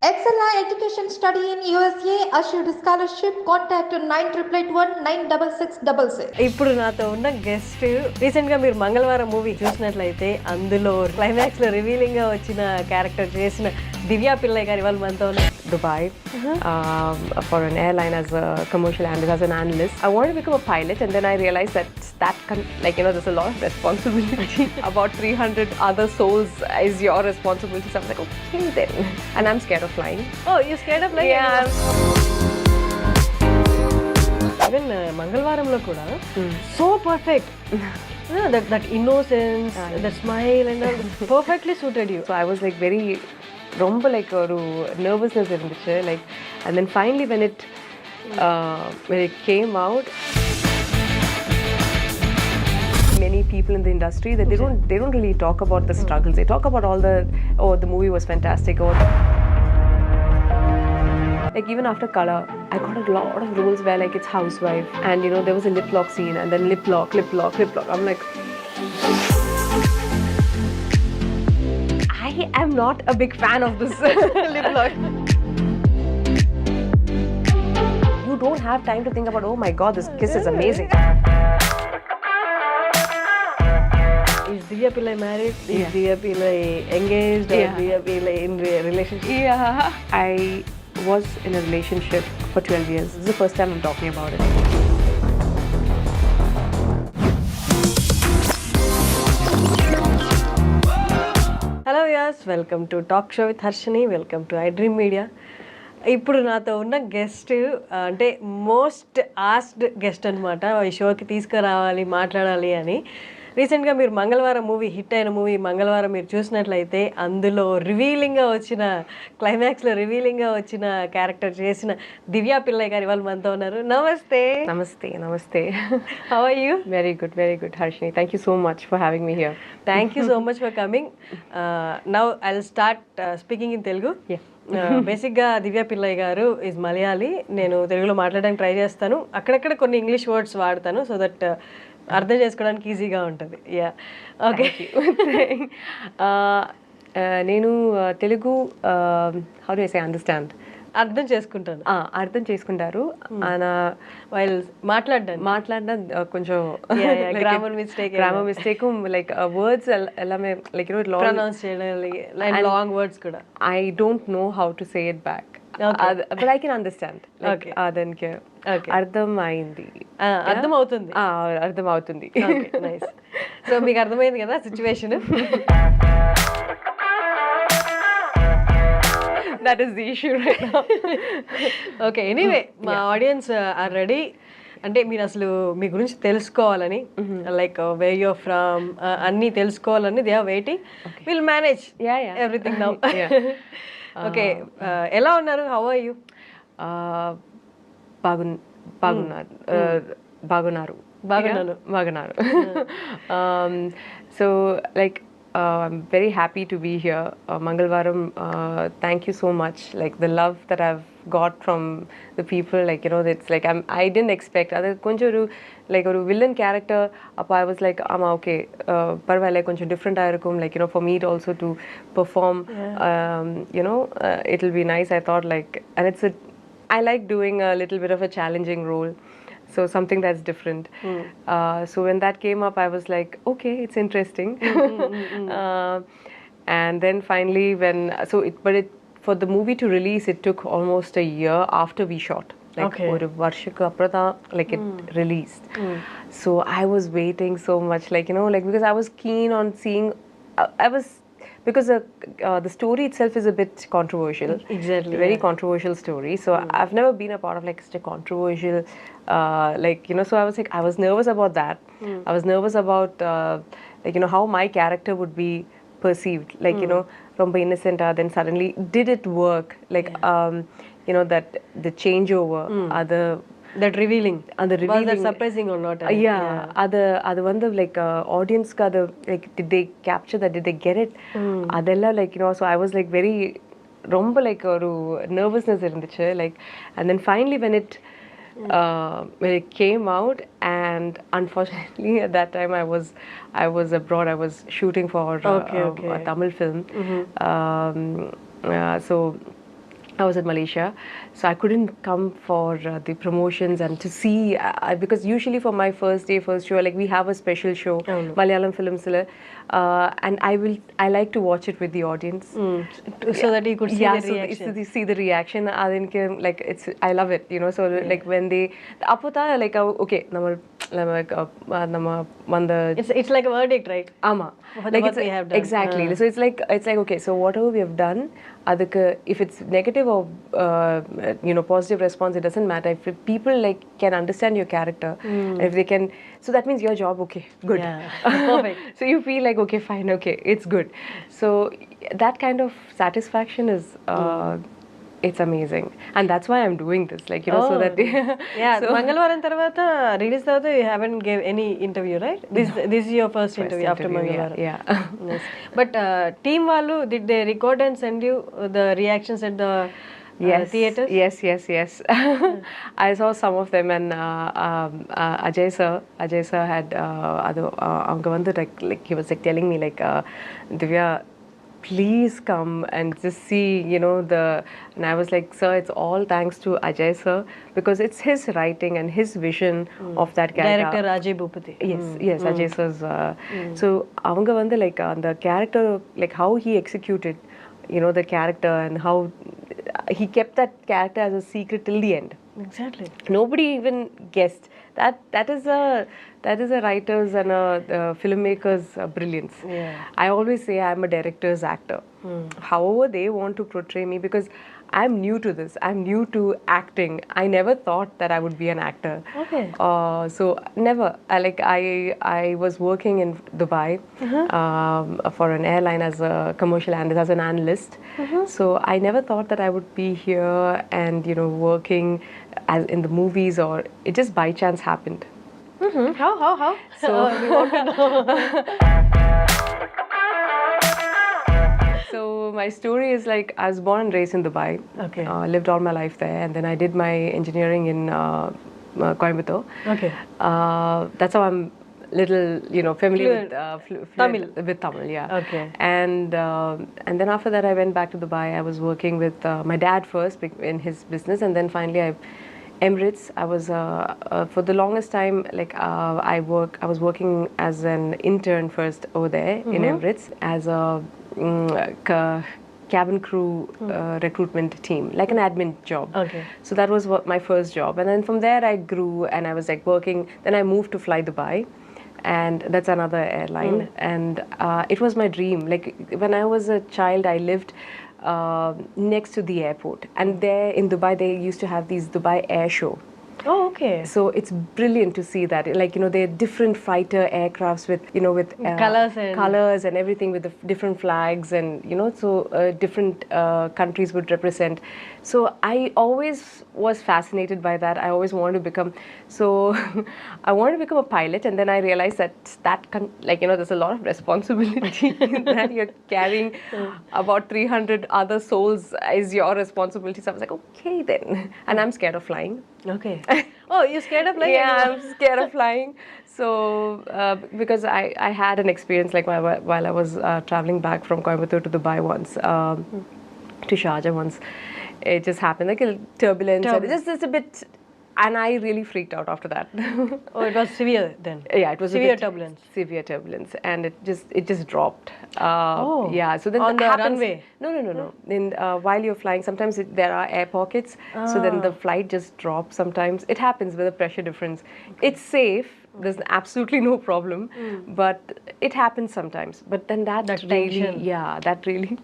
XLI Education Study in USA assured scholarship. Contact 9881 96666. ఇప్పుడు నాతో ఉన్న గెస్ట్ రీసెంట్ గా మీరు మంగళవారం మూవీ చూసినట్లయితే అందులో క్లైమాక్స్ లో రివీలింగ్ గా వచ్చిన క్యారెక్టర్ చేసిన దివ్యా పిల్లై గారు ఇవాళ మనతో ఉన్నారు. Dubai for an airline as a commercial analyst, as an analyst. I wanted to become a pilot, and then I realized there's a lot of responsibility. About 300 other souls is your responsibility. So I was like, okay then. And I'm scared of flying. Oh, you scared of flying? Yeah. Even మంగళవారంలో కూడా so perfect. that innocence, that smile and all perfectly suited you. So I was like very ரொம்ப like ஒரு nervousness இருந்துச்சு, like, and then finally when it came out, many people in the industry that they don't really talk about the struggles. They talk about all the the movie was fantastic, or like even after color I got a lot of roles where like it's housewife, and you know there was a lip lock scene, and then lip lock. I'm like, I am not a big fan of this lip lock. You don't have time to think about, oh my god, this kiss is amazing. Is Divya Pillai married? Is Divya Pillai engaged? Or Divya Pillai in a relationship? Yeah, I was in a relationship for 12 years. This is the first time I'm talking about it. Hello యాస్, welcome to talk show with Harshini. Welcome to iDream media. ఇప్పుడు నాతో ఉన్న guest అంటే most asked guest అనమాట. ఈ షోకి తీసుకురావాలి, మాట్లాడాలి అని. రీసెంట్గా మీరు మంగళవారం మూవీ, హిట్ అయిన మూవీ మంగళవారం మీరు చూసినట్లయితే అందులో క్లైమాక్స్లో రివీలింగ్గా వచ్చిన క్యారెక్టర్ చేసిన దివ్యా పిల్లై గారు ఇవాళ మనతో ఉన్నారు. నమస్తే. Namaste. How are you? Very good, Harshini. Thank you so much for having me here. Thank you so much for coming. Now I will start speaking in Telugu. బేసిక్గా దివ్యా పిల్లై గారు ఈజ్ మలయాళీ. నేను తెలుగులో మాట్లాడడానికి ట్రై చేస్తాను. అక్కడక్కడ కొన్ని ఇంగ్లీష్ వర్డ్స్ వాడతాను, so that అర్థం చేసుకోవడానికి ఈజీగా ఉంటుంది. Yeah, okay. నేను Telugu how do I say understand, అర్థం చేసుకుంటాను. అర్థం చేసుకుంటారు. వైల్ మాట్లాడడం కొంచెం గ్రామర్ మిస్టేక్, లైక్ వర్డ్స్ எல்லாமே లైక్ ప్రొనౌన్స్ చేయడం, లాంగ్ వర్డ్స్ కూడా I don't know how to say it back, but I can understand. దానికి అర్థం అవుతుంది. సో మీకు అర్థమైంది కదా situation. That is the issue right now. Okay, anyway మా ఆడియన్స్ ఆర్ రెడీ. అంటే మీరు అసలు మీ గురించి తెలుసుకోవాలని, లైక్ వే యూ ఫ్రమ్ అన్నీ తెలుసుకోవాలని they are waiting. Will manage everything now. Okay, ఎలా ఉన్నారు? How are you? బాగున్నారు. So like I'm very happy to be here. Mangalavaram, thank you so much. Like the love that I've got from the people, like, you know, it's like I didn't expect. Adu konju like a villain character, appa I was like, okay, parvale konju different ayirukum, like, you know, for me to also to perform, you know, it'll be nice. I thought, like, and I like doing a little bit of a challenging role. So something that's different. So when that came up, I was like, okay, it's interesting. And then finally, for the movie to release, it took almost a year after we shot. Like oru varshakku apra like it released. So I was waiting so much, like, you know, like, because I was keen on seeing. Because the story itself is a bit controversial. Exactly. Very controversial story. So I've never been a part of like such a controversial, like, you know, so I was nervous about that. I was nervous about, like, you know, how my character would be perceived. Like, you know, romba innocent, then suddenly, did it work? Like, you know, that the changeover, that revealing, was that surprising or not? அது வந்து like audience-க்கு அது like did they capture that, did they get it? அதெல்லாம் like, you know, so I was like very ரொம்ப like ஒரு nervousness இருந்துச்சு, like, and then finally when it came out, and unfortunately at that time I was abroad. I was shooting for a Tamil film. So I was in Malaysia, so I couldn't come for the promotions and to see because usually for my first day, first show, like we have a special show, Malayalam films, and I like to watch it with the audience, So that you could see yeah, the so reaction. see the reaction. Like I love it, you know. So like when they, apota like okay, நம்ம வந்த It's like a verdict, right? ஆமா For like what it's we have done. exactly. So it's like okay, so whatever we have done, adukku if it's negative or you know, positive response, it doesn't matter. If people like can understand your character, and if they can, so that means your job okay, good. Yeah. Perfect. So you feel like okay, fine, okay, it's good. So that kind of satisfaction is it's amazing, and that's why I'm doing this, like, you know, so that Yeah, so Mangalavaram tarvata release tarvata you haven't gave any interview, right? This is your first interview after Mangalavaram. yeah. Yes. But team vallu, did they record and send you the reactions at the theaters? Yes. I saw some of them, and Ajay sir had அவங்க வந்து like he was like telling me like Divya, please come and just see, you know, and I was like, sir, it's all thanks to Ajay sir, because it's his writing and his vision of that character. Director Ajay Bhupathi. Yes, Ajay sir's so அவங்க வந்து like the character, like how he executed, you know, the character, and how he kept that character as a secret till the end. Exactly. Nobody even guessed that. That is a writer's and a filmmaker's brilliance. Yeah. I always say I'm a director's actor. However they want to portray me, because I'm new to this. I'm new to acting. I never thought that I would be an actor. Okay. So never. I was working in Dubai for an airline as a commercial analyst, as an analyst. So I never thought that I would be here and, you know, working as in the movies, or it just by chance happened. How? So We want to know. So my story is like I was born and raised in Dubai. Okay. Lived all my life there, and then I did my engineering in Coimbatore. Okay. That's how I'm little, you know, familiar with Tamil. With Tamil, yeah. Okay. And then after that I went back to Dubai. I was working with my dad first in his business, and then finally Emirates. I was for the longest time, like I was working as an intern first over there in Emirates as a cabin crew recruitment team, like an admin job. Okay. So that was my first job, and then from there I grew, and I was like working. Then I moved to Fly Dubai, and that's another airline. And it was my dream. Like when I was a child, I lived next to the airport, and there in Dubai they used to have these Dubai Air Show. Oh, okay. So it's brilliant to see that, like, you know, there are different fighter aircrafts with, you know, with colors and everything, with the different flags, and, you know, so different countries would represent. So I always was fascinated by that. I always wanted to become, so I wanted to become a pilot, and then I realized that like, you know, there's a lot of responsibility that you're carrying. About 300 other souls is your responsibility. So I was like, okay then, and I'm scared of flying. Okay. Oh, you're scared of flying? Yeah, I'm scared of flying. So because I had an experience, like while I was traveling back from Coimbatore to Dubai once, to Sharjah once, it just happened like a turbulence. And just a bit, and I really freaked out after that. Oh, it was severe then. Yeah, it was severe a bit turbulence. Severe turbulence, and it just dropped. Oh. Yeah. So then on that the happens. runway. No. Then while you're flying, sometimes there are air pockets. So then the flight just drops. Sometimes it happens with a pressure difference. It's safe. There's absolutely no problem, but it happens sometimes. But then that really, tension. yeah, that really.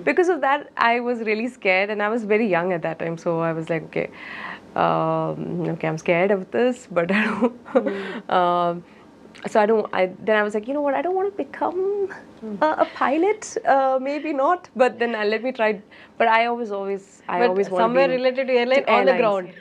Because of that, I was really scared, and I was very young at that time. So I was like, okay, I'm scared of this, but I don't. So then I was like, you know what, I don't want to become a pilot, maybe not, but then let me try. But I always want somewhere to be related to airline on the ground.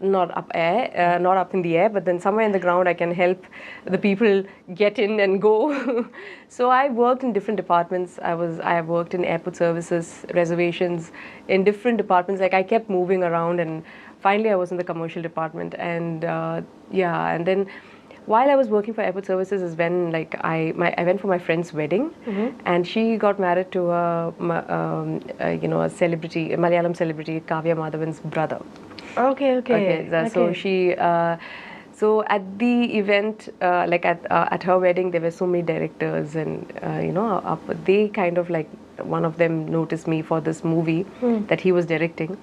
Not up air, not up in the air, but then somewhere in the ground I can help the people get in and go. So I worked in different departments. I have worked in airport services, reservations, in different departments. Like I kept moving around, and finally I was in the commercial department, and and then while I was working for airport services is when like I went for my friend's wedding, and she got married to a celebrity, a Malayalam celebrity, Kavya Madhavan's brother. Okay. So she. So at the event, like at her wedding, there were so many directors, and they kind of like, one of them noticed me for this movie that he was directing,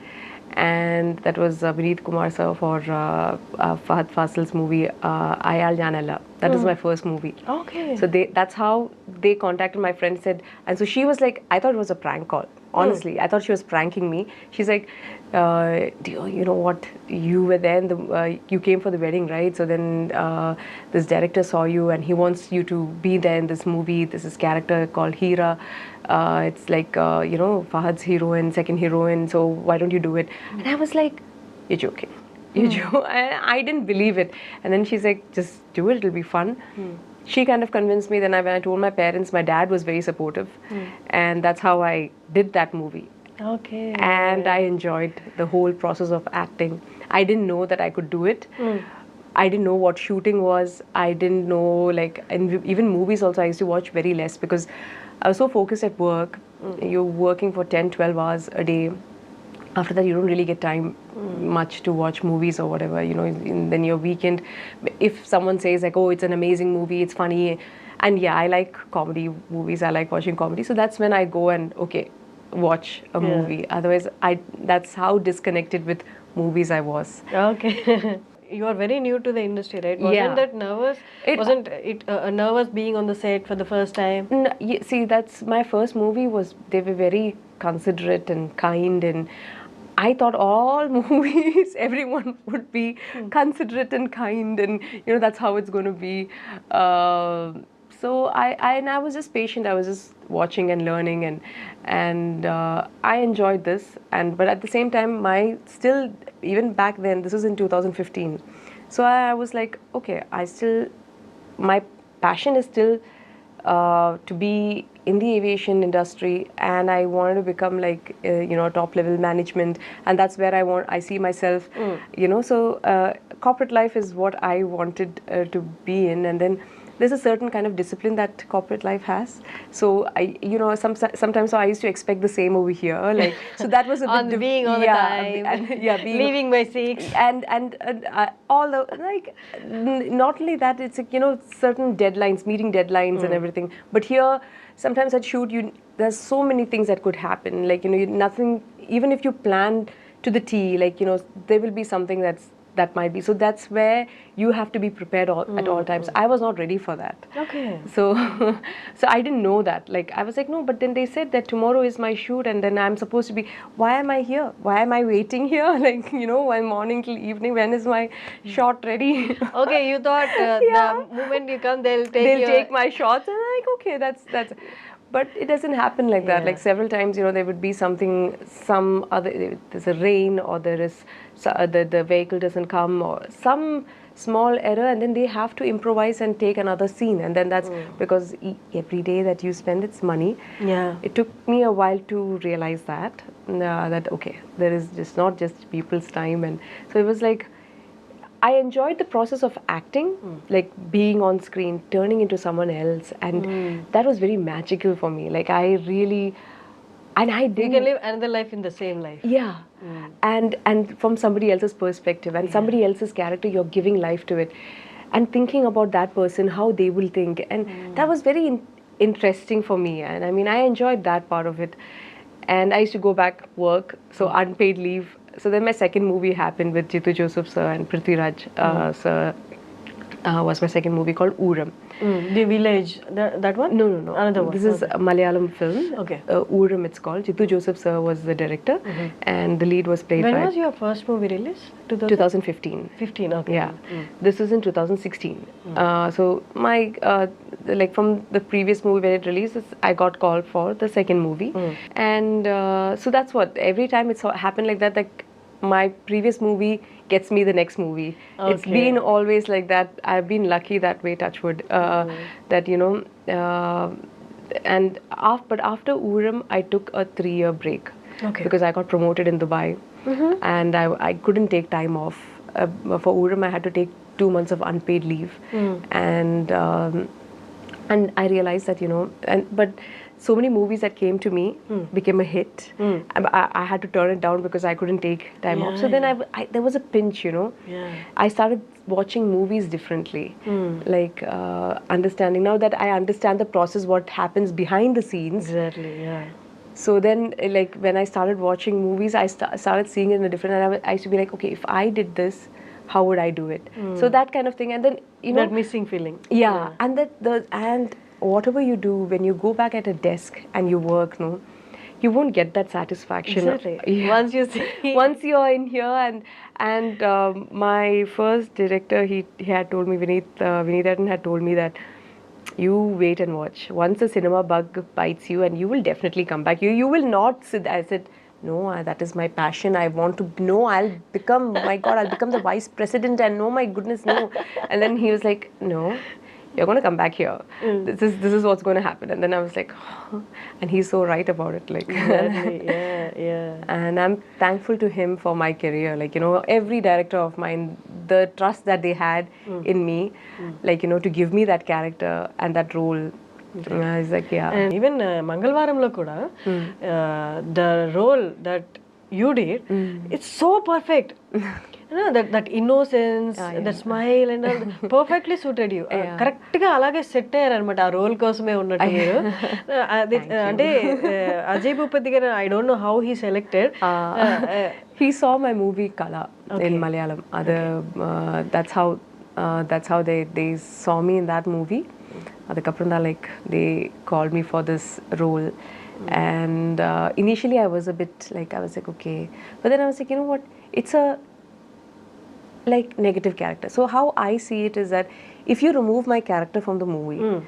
and that was Vineet Kumar sir for Fahad Fasil's movie Ayal Janala. That was my first movie. Okay. So that's how they contacted my friend, said, and so she was like, I thought it was a prank call. Honestly, I thought she was pranking me. She's like, you know what? You were there, and you came for the wedding, right? So then this director saw you, and he wants you to be there in this movie. This is character called Hira. It's like Fahad's heroine, second heroine. So why don't you do it? And I was like, you're joking. I didn't believe it. And then she's like, just do it. It'll be fun. She kind of convinced me. Then when I told my parents, my dad was very supportive, and that's how I did that movie. Okay. And I enjoyed the whole process of acting. I didn't know that I could do it. I didn't know what shooting was. I didn't know, like, and even movies also I used to watch very less because I was so focused at work. You're working for 10, 12 hours a day. After that, you don't really get time much to watch movies or whatever, then your weekend, if someone says like, oh, it's an amazing movie, it's funny, and yeah, I like comedy movies, I like watching comedy, so that's when I go and, okay, watch a movie. Otherwise, that's how disconnected with movies I was. Okay. You are very new to the industry, right? Wasn't that nervous? Wasn't it nervous being on the set for the first time? See, that's my first movie. They were very considerate and kind, and I thought all movies, everyone would be considerate and kind, and that's how it's going to be. So I was just patient. I was just watching and learning, and I enjoyed this. But at the same time, even back then, this was in 2015. So I was like, okay, my passion is still to be in the aviation industry, and I wanted to become like top level management, and that's where I see myself. So corporate life is what I wanted to be in, and then there's a certain kind of discipline that corporate life has. So sometimes I used to expect the same over here, like, so that was a bit being all the time, and leaving by 6, and all the, like, not only that, it's like, certain deadlines, meeting deadlines and everything. But here, sometimes at shoot, there's so many things that could happen. Like, nothing, even if you plan to the T, like, there will be something that might be. So that's where you have to be prepared at all times. I was not ready for that. Okay. So I didn't know that. Like, I was like, no, but then they said that tomorrow is my shoot, and then I'm supposed to be, why am I here? Why am I waiting here? Like, one morning till evening, when is my shot ready? Okay, you thought the moment you come, they'll take my shots, and I'm like, okay, that's. But it doesn't happen like that. Like, several times, there would be there's a rain, or there is, the vehicle doesn't come, or some small error, and then they have to improvise and take another scene. And then that's because every day that you spend, it's money. Yeah. It took me a while to realize that, okay, there is just not just people's time. And so it was like, I enjoyed the process of acting, like being on screen, turning into someone else, and that was very magical for me. Like, I really, and I did. You can live another life in the same life. Yeah, and from somebody else's perspective and somebody else's character, you're giving life to it, and thinking about that person, how they will think, and that was very interesting for me. And I mean, I enjoyed that part of it, and I used to go back work, so unpaid leave. So then my second movie happened with Jitu Joseph sir and Prithviraj sir. Was my second movie called Ooram. The Village, that one? No. Another one. This is a Malayalam film. Okay. Ooram it's called. Jitu Joseph sir was the director, and the lead was played by... When was your first movie released? 2015. 15, okay. Yeah. This is in 2016. So my, like, from the previous movie when it released, I got called for the second movie. And so that's what, every time it's happened like that, like, my previous movie gets me the next movie. Okay. It's been always like that. I've been lucky that way, touch wood, that, and but after Ooram, I took a 3-year break. Okay. Because I got promoted in Dubai, and I couldn't take time off. For Ooram, I had to take 2 months of unpaid leave, and I realized that but so many movies that came to me became a hit. I had to turn it down because I couldn't take time off. So then there was a pinch, I started watching movies differently, like understanding now that I understand the process, what happens behind the scenes. Exactly, yeah. So then, like when I started watching movies, I started seeing it in a different. And I used to be like, okay, if I did this, how would I do it? So that kind of thing, and then that missing feeling. Yeah, and and whatever you do when you go back at a desk and you work, no, you won't get that satisfaction. Exactly. Yeah. Once you see, Once you're in here, and my first director, he had told me, Vinithan had told me that you wait and watch. Once the cinema bug bites you, and you will definitely come back. You will not sit. I said, no, that is my passion. I want to know. I'll become. My God, I'll become the vice president. And no, my goodness, no. And then he was like, no, you're going to come back here. This is what's going to happen. And then I was like, oh. And he's so right about it. Like, exactly. Yeah. And I'm thankful to him for my career. Like, every director of mine, the trust that they had in me, like, to give me that character and that role. It's like, yeah. And even Mangalavaramlo kuda, the role that you did, it's so perfect. That innocence, that smile, and all, perfectly suited you. Correct ga alage set ayyaranamata aa role kosame unnattu meeru. Ante Ajay Bhupati garu, I don't know how he selected. He saw my movie Kala in Malayalam. That's how they saw me in that movie. Adukapram like they called me for this role, and initially I was a bit like, I was like, okay, but then I was like, you know what, it's a like negative character. So how I see it is that if you remove my character from the movie,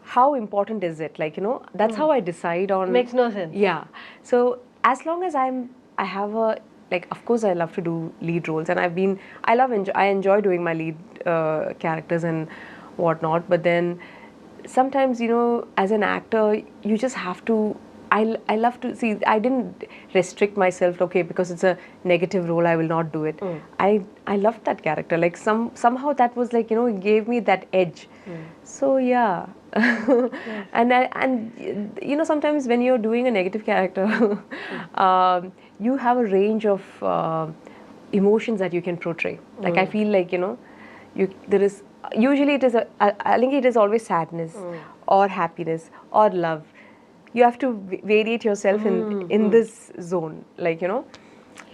how important is it? Like, that's how I decide on. Makes no sense. Yeah. So as long as I have a, like, of course I love to do lead roles, and I enjoy doing my lead characters and whatnot, but then sometimes, as an actor, you just have to, I love to see, I didn't restrict myself, okay, because it's a negative role, I will not do it. I loved that character. Like somehow that was like, it gave me that edge. So yeah. And sometimes when you're doing a negative character, you have a range of emotions that you can portray. Like I feel like, there is, usually it is I think it is always sadness or happiness or love. You have to variate yourself in this zone, like,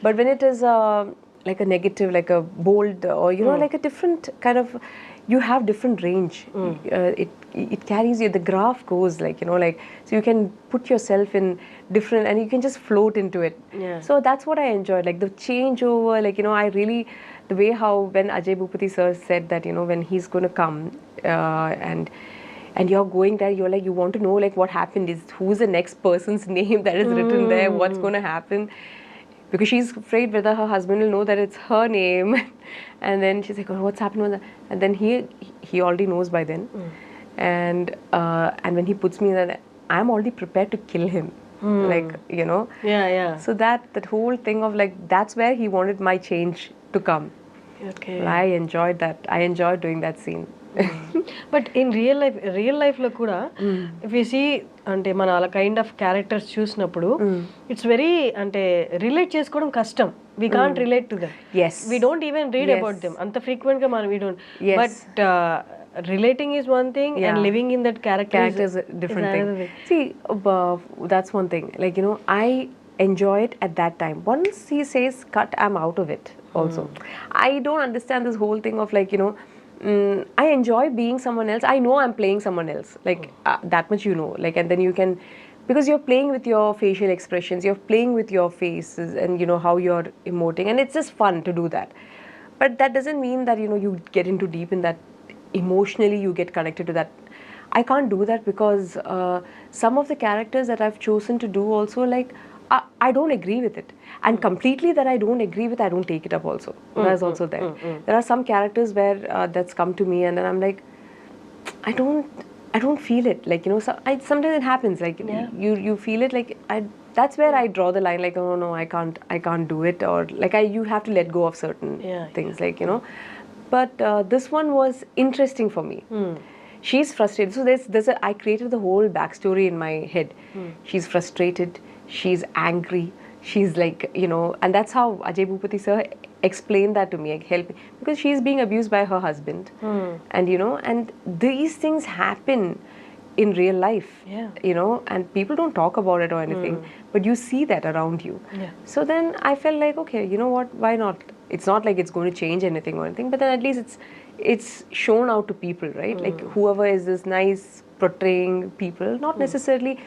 but when it is like a negative, like a bold, or like a different kind of, you have different range. It carries you, the graph goes like, like, so you can put yourself in different, and you can just float into it. So that's what I enjoyed, like the changeover, like, I really, the way how when Ajay Bhupati sir said that, when he's going to come and you're going there, you're like, you want to know like what happened, is who's the next person's name that is written there, what's going to happen, because she's afraid whether her husband will know that it's her name. And then she's like, oh, what's happened with that? And then he already knows by then. And when he puts me in that, I'm already prepared to kill him. Like, Yeah. So that whole thing of like, that's where he wanted my change to come. Okay. I enjoyed that. I enjoyed doing that scene. But in real life lo kuda, if you see ante mana ala kind of characters చూసినప్పుడు, it's very ante relate చేసుకోవడం కష్టం. We can't relate to them. Yes. We don't even read about them. అంత frequent గా మనం we don't. Yes. But relating is one thing, and living in that character is a different thing. See, that's one thing. Like, I enjoy it at that time. Once he says cut, I'm out of it also. I don't understand this whole thing of like, I enjoy being someone else. I know I'm playing someone else. Like that much, like, and then you can, because you're playing with your facial expressions, you're playing with your faces, and how you're emoting, and it's just fun to do that. But that doesn't mean that you get into deep in that, emotionally you get connected to that. I can't do that because some of the characters that I've chosen to do also, like, I don't agree with it, and completely that I don't agree with, I don't take it up also. That's also there. There are some characters where that's come to me, and then I'm like, I don't feel it. Like, sometimes it happens. Like, you feel it. Like, that's where I draw the line. Like, oh no, I can't do it, or like you have to let go of certain things. Like, But this one was interesting for me. She's frustrated. So I created the whole backstory in my head. She's frustrated. She's angry. She's like, and that's how Ajay Bhupati sir explained that to me, like help, because she's being abused by her husband. And, and these things happen in real life, and people don't talk about it or anything, but you see that around you. So then I felt like, okay, you know what, why not? It's not like it's going to change anything or anything, but then at least it's shown out to people, right? Like whoever is this nice portraying people, not necessarily,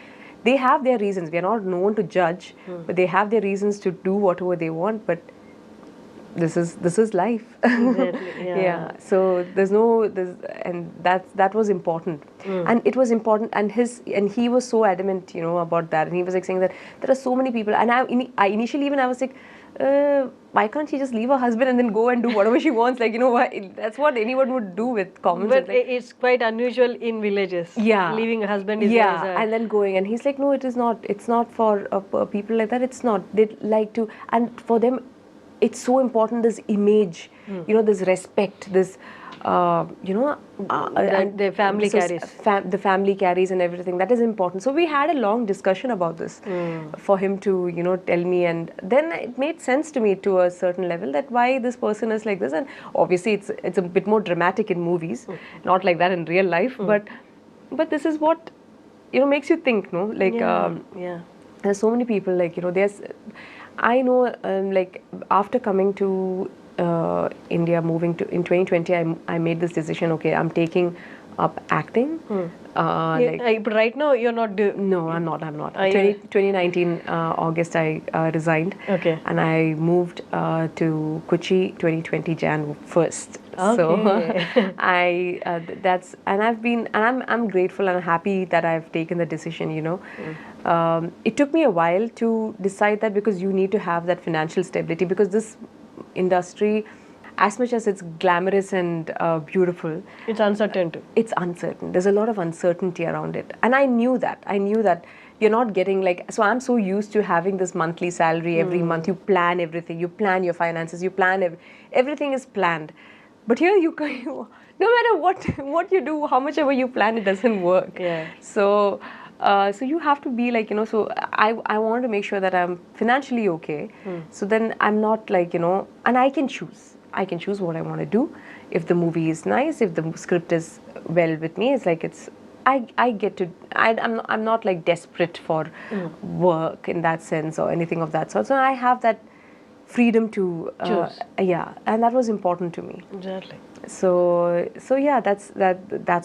they have their reasons. We are not known to judge, but they have their reasons to do whatever they want. But this is life. Exactly, yeah. So and that was important, and it was important, and he was so adamant, about that, and he was like saying that there are so many people, and I initially even I was like, why can't she just leave her husband and then go and do whatever she wants? Like, why, that's what anyone would do with common But sense. Like, it's quite unusual in villages. Yeah. Leaving a husband is and then going, and he's like, no, it is not. It's not for people like that. It's not. They like to, and for them, it's so important. This image, this respect, this, that the family carries. The family carries and everything. That is important. So we had a long discussion about this for him to, tell me, and then it made sense to me to a certain level that why this person is like this. And obviously, it's a bit more dramatic in movies, not like that in real life. But this is what makes you think, no? Like, there's so many people, like, I know, like, after coming to India, moving to in 2020, I made this decision. Okay, I'm taking up acting. But right now you're not doing. No, I'm not. 2019 August, I resigned. Okay. And I moved to Kochi 2020 Jan 1st. Okay. So I'm grateful and happy that I've taken the decision. It took me a while to decide that, because you need to have that financial stability, because this industry, as much as it's glamorous and beautiful, It's uncertain too. it's uncertain. There's a lot of uncertainty around it. And I knew that you're not getting, like, so I'm so used to having this monthly salary every month. You plan everything. You plan your finances. You plan everything is planned. But here no matter what you do, how much ever you plan, it doesn't work. Yeah. So you have to be like, so I want to make sure that I'm financially okay. So then I'm not like, and I can choose what I want to do. If the movie is nice, if the script is well with me, it's like I get to, I'm not like desperate for work in that sense or anything of that sort. So I have that freedom to choose. And that was important to me. Exactly. So yeah, that's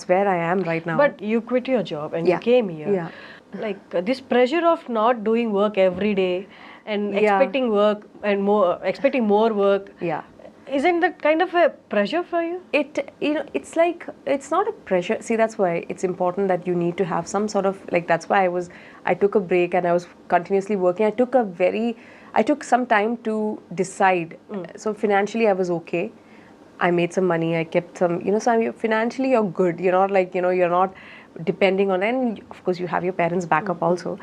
where I am right now. But you quit your job and you came here. Yeah. Like this pressure of not doing work every day and expecting work and expecting more work. Yeah. Isn't that kind of a pressure for you? It's like, it's not a pressure. See, that's why it's important that you need to have some sort of, like, that's why I took a break and I was continuously working. I took some time to decide. So financially I was okay. I made some money. I kept some, so financially you're good. You're not like, you're not depending on, and of course you have your parents' backup also.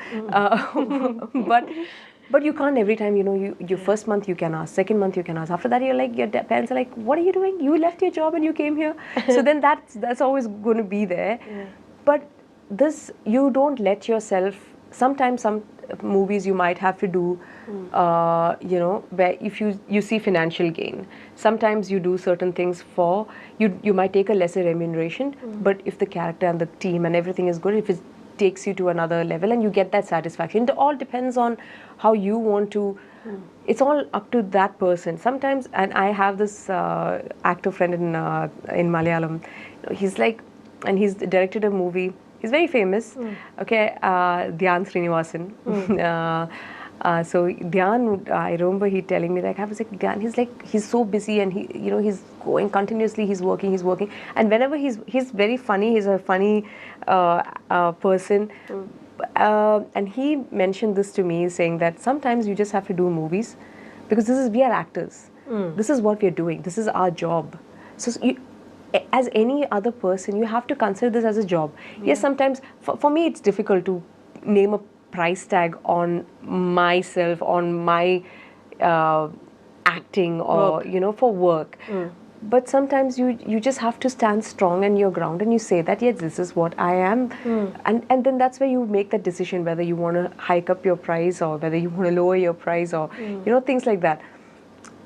But you can't every time, your first month you can ask, second month you can ask. After that, you're like, your parents are like, what are you doing? You left your job and you came here. So then that's always going to be there. Yeah. But this, you don't let yourself, sometimes some movies you might have to do, where if you see financial gain. Sometimes you do certain things for, you might take a lesser remuneration, but if the character and the team and everything is good, if it takes you to another level and you get that satisfaction. It all depends on how you want to, it's all up to that person. Sometimes, and I have this actor friend in Malayalam, he's like, and he's directed a movie, he's very famous, okay, Dhyan Srinivasan. So Dhyan, I remember he telling me, like, I was like, Dhyan, he's so busy and he's going continuously, he's working, and whenever he's very funny, he's a funny person, and he mentioned this to me, saying that sometimes you just have to do movies because we are actors, this is what we're doing, this is our job. So as any other person, you have to consider this as a job. Yes, sometimes for me it's difficult to name a price tag on myself, on my acting, or for work. but sometimes you just have to stand strong in your ground and you say that yes, this is what I am, and then that's where you make that decision whether you want to hike up your price or whether you want to lower your price or things like that.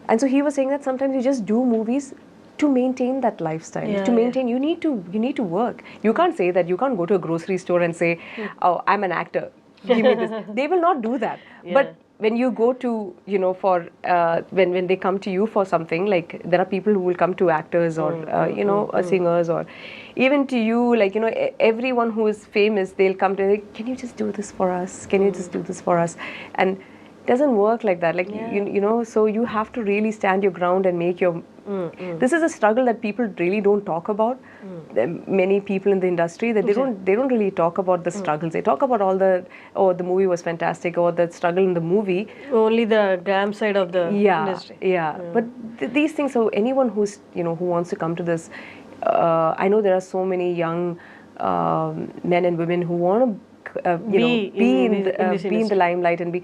And so he was saying that sometimes you just do movies to maintain that lifestyle, to maintain. You need to work. You can't say that. You can't go to a grocery store and say, oh, I'm an actor, give me this. They will not do that. But when you go to, for when they come to you for something, like there are people who will come to actors or singers, or even to you, like everyone who is famous, they'll come to like, can you just do this for us? Can you just do this for us? And it doesn't work like that. Like so you have to really stand your ground and make your. This is a struggle that people really don't talk about. Many people in the industry that they don't really talk about the struggles. They talk about all the the movie was fantastic or the struggle in the movie. Only the glam side of the industry. But these things. So anyone who's who wants to come to this, I know there are so many young men and women who want to be in the limelight and be.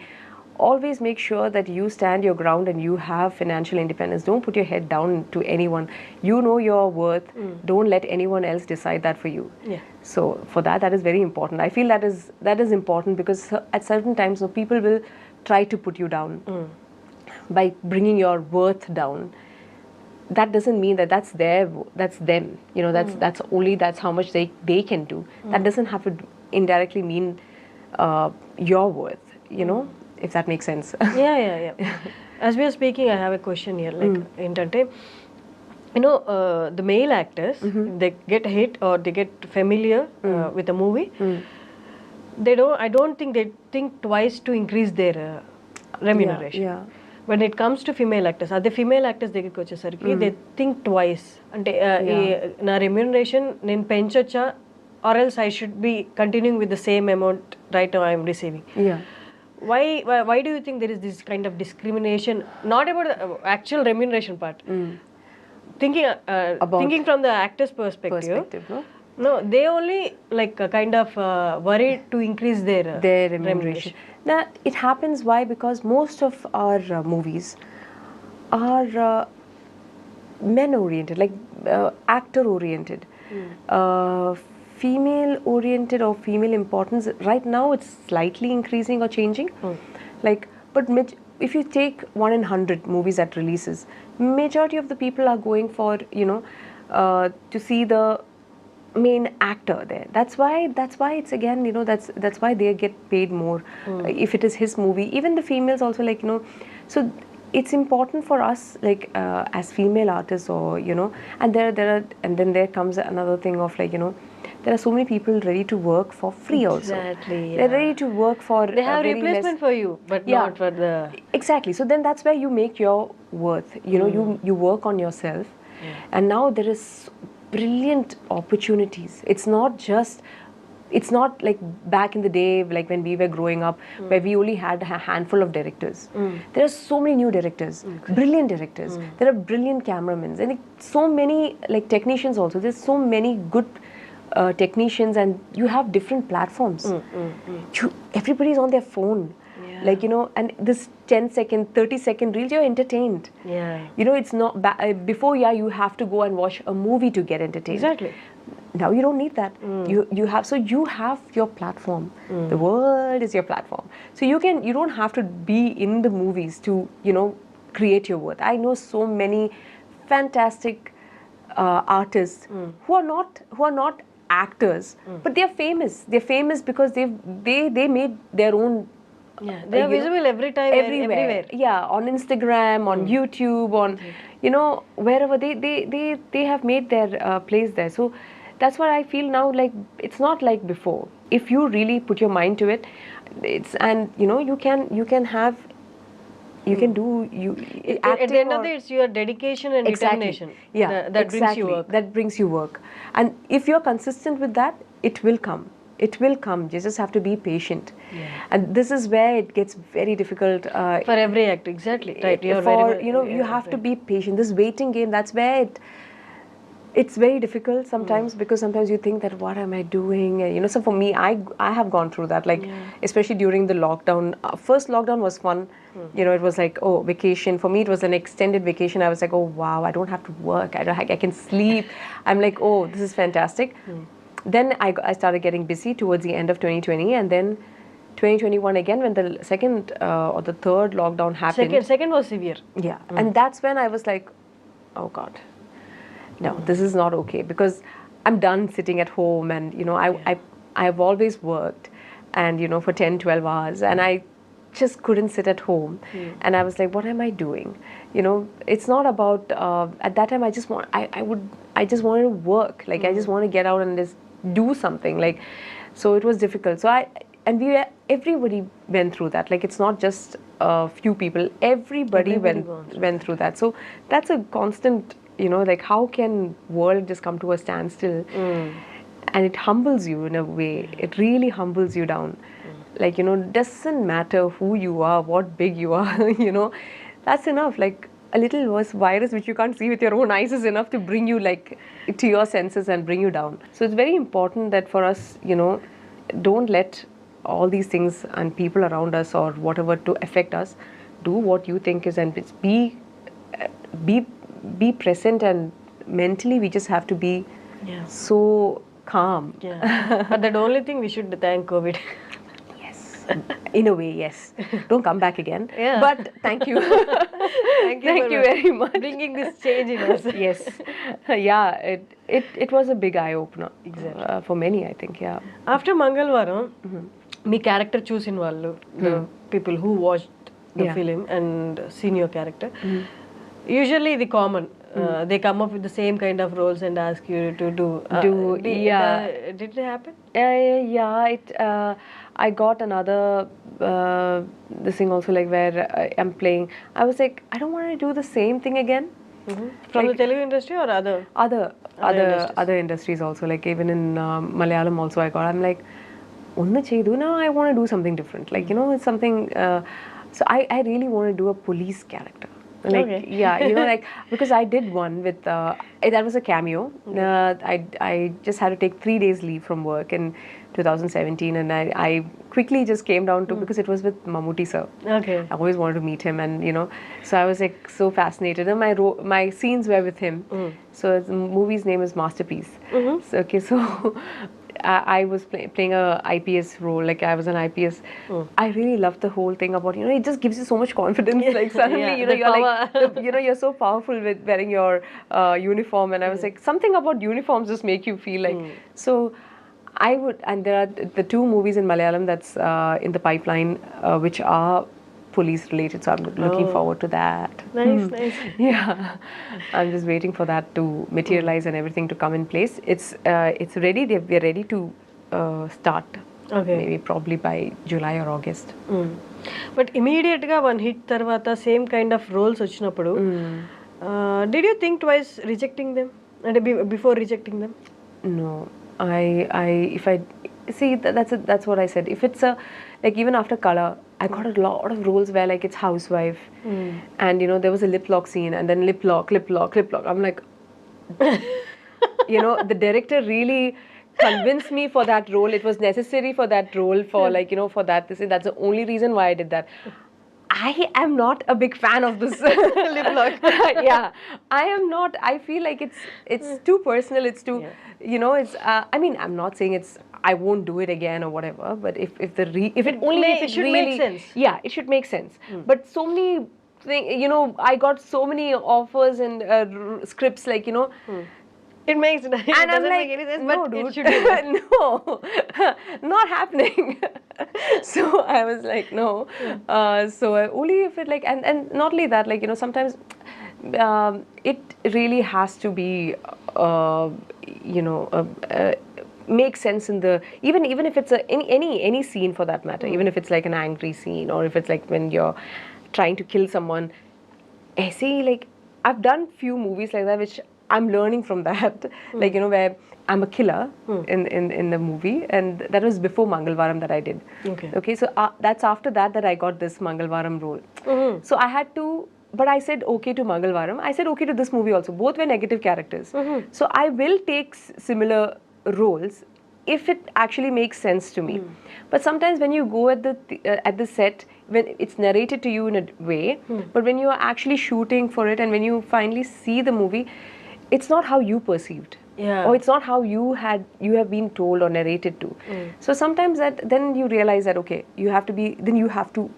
Always make sure that you stand your ground and you have financial independence. Don't put your head down to anyone. You know your worth. Don't let anyone else decide that for you. So for that is very important. I feel that is important because at certain times people will try to put you down by bringing your worth down. That doesn't mean that that's them. That's how much they can do. That doesn't have to indirectly mean your worth. If that makes sense. Yeah. As we are speaking, I have a question here. Like, the male actors, they get hit or they get familiar with a movie. I don't think they think twice to increase their remuneration. When it comes to female actors, the female actors they think twice. Na remuneration nen penchocha, or else I should be continuing with the same amount right now I am receiving. Why do you think there is this kind of discrimination? Not about the actual remuneration part. Thinking from the actor's perspective. No, they only kind of worried to increase their remuneration. Now it happens why? Because most of our movies are men oriented, like actor oriented. Female oriented or female importance right now it's slightly increasing or changing, but if you take 1 in 100 movies that releases, majority of the people are going for to see the main actor there. That's why it's again that's why they get paid more if it is his movie. Even the females also so it's important for us as female artists or and then there comes another thing of there are so many people ready to work for free also. Exactly. They're ready to work for they have replacement for you, but not for the. Exactly. So then that's where you make your worth. You work on yourself, and now there is brilliant opportunities. It's not like back in the day, like when we were growing up, where we only had a handful of directors. There are so many new directors, brilliant directors. There are brilliant cameramen, and so many technicians also. There's so many good technicians, and you have different platforms. Everybody's on their phone, and this 10-second, 30-second reels, you're entertained. It's not before. You have to go and watch a movie to get entertained. Exactly. Now you don't need that. You have your platform. The world is your platform. So you don't have to be in the movies to create your worth. I know so many fantastic artists who are not actors, but they're famous. They're famous because they made their own. They are visible every time, everywhere. Yeah, on Instagram, on YouTube, on wherever they have made their place there. So that's what I feel now. It's not like before. If you really put your mind to it, you can have. You can do at the end of the day, it's your dedication and determination. That brings you work. That brings you work, and if you're consistent with that, it will come. It will come. You just have to be patient, and this is where it gets very difficult for every actor. Exactly right. You have to be patient. This waiting game. That's where it's very difficult sometimes because sometimes you think that what am I doing, and so for me, I have gone through that, like especially during the lockdown. First lockdown was fun. It was like, oh, vacation. For me it was an extended vacation. I was like, oh wow, I don't have to work, I can sleep. I'm like, oh, this is fantastic. Then I started getting busy towards the end of 2020, and then 2021 again, when the second or the third lockdown happened. Second was severe. Yeah, and that's when I was like, oh god, no, this is not okay, because I'm done sitting at home, and I've always worked, and for 10-12 hours, and I just couldn't sit at home. And I was like, what am I doing? It's not about at that time I just wanted to work, like I just want to get out and just do something, like, so it was difficult. So everybody went through that, like it's not just a few people, everybody went through that. So that's a constant, like how can world just come to a standstill? And it humbles you in a way. It really humbles you down. Like, doesn't matter who you are, what big you are, that's enough. Like a little virus which you can't see with your own eyes is enough to bring you like to your senses and bring you down. So it's very important that for us, don't let all these things and people around us or whatever to affect us. Do what you think is, and be present, and mentally we just have to be so calm. But the only thing we should thank COVID. Yes, in a way, yes. Don't come back again. Yeah. But thank you. Thank you very much. Bringing this change in us. Yes. Yeah, it was a big eye opener. Exactly. For many, I think. Yeah. After Mangalavaram, me character చూసిన వాళ్ళు, the people who watched the film and seen your character, usually the common, they come up with the same kind of roles and ask you to do. Did it happen? Yeah, I got another this thing also, like where I'm playing. I was like, I don't want to do the same thing again. From the Telugu industry or other industries also, like even in Malayalam also I'm like, now I want to do something different, like it's something, so I really want to do a police character, like like because I did one with that was a cameo. I just had to take 3 days leave from work in 2017, and I quickly just came down to, because it was with Mammootty sir. Okay. I always wanted to meet him, and so I was like so fascinated, and my scenes were with him. So the movie's name is Masterpiece. So I was playing a IPS role, like I was an IPS. I really loved the whole thing about, it just gives you so much confidence, like suddenly, you're like, you're so powerful with wearing your uniform, and I was like, something about uniforms just make you feel like, so I would, and there are the 2 movies in Malayalam that's in the pipeline, which are police related, so I'm looking forward to that. Nice. Yeah, I'm just waiting for that to materialize and everything to come in place. It's ready. We're ready to start. Okay. Maybe probably by July or August. But immediate గా one hit తర్వాత same kind of roles వచ్చినప్పుడు, did you think twice rejecting them, and before rejecting them? No, if I see, that's what I said. If it's like even after Color, I got a lot of roles where like it's housewife, and there was a lip lock scene, and then lip lock. I'm like, the director really convinced me for that role. It was necessary for that role, for like for that. That's the only reason why I did that. I am not a big fan of this lip lock. Yeah, I am not. I feel like it's too personal. It's too, it's. I mean, I'm not saying it's. I won't do it again or whatever. But if it should really, make sense. Yeah, it should make sense. But so many things, I got so many offers and scripts, like It makes it and I'm like, make any sense, no, but dude, it should be. no, not happening. So I was like, no. So only if it like, and not only that, like sometimes it really has to be, make sense in the even if it's any scene for that matter, even if it's like an angry scene, or if it's like when you're trying to kill someone. I see, like I've done few movies like that, which I'm learning from that, like where I'm a killer in the movie, and that was before Mangalavaram that I did. Okay, so that's after that I got this Mangalavaram role. So I had to but I said okay to Mangalavaram. I said okay to this movie also. Both were negative characters. So I will take similar roles if it actually makes sense to me. But sometimes when you go at the set, when it's narrated to you in a way, but when you are actually shooting for it and when you finally see the movie, it's not how you perceived. Yeah. Or it's not how you have been told or narrated to. So sometimes then you realize that okay, you have to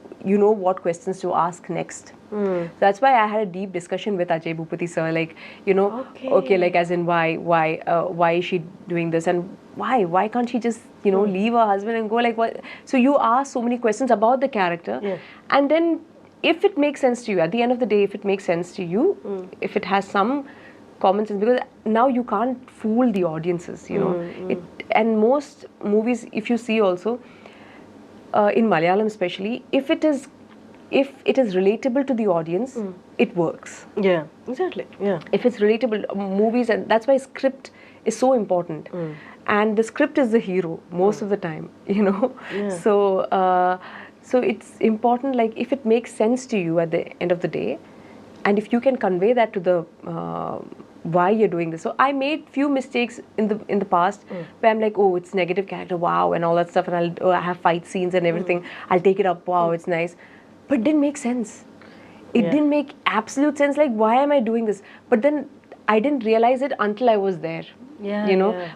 what questions to ask next. So that's why I had a deep discussion with Ajay Bhupati sir, like okay, like as in why is she doing this, and why can't she just leave her husband and go, like what? So you ask so many questions about the character, and then if it makes sense to you at the end of the day, if it makes sense to you, if it has some common sense, because now you can't fool the audiences, and most movies, if you see also in Malayalam especially, if it is relatable to the audience, it works. Yeah, exactly. Yeah. If it's relatable, movies, and that's why script is so important. And the script is the hero most of the time, so it's important, like if it makes sense to you at the end of the day, and if you can convey that to the why you're doing this. So I made few mistakes in the past where I'm like, oh, it's negative character, wow, and all that stuff, and I have fight scenes and everything. I'll take it up, wow, it's nice, but it didn't make sense. It didn't make absolute sense. Like, why am I doing this? But then I didn't realize it until I was there.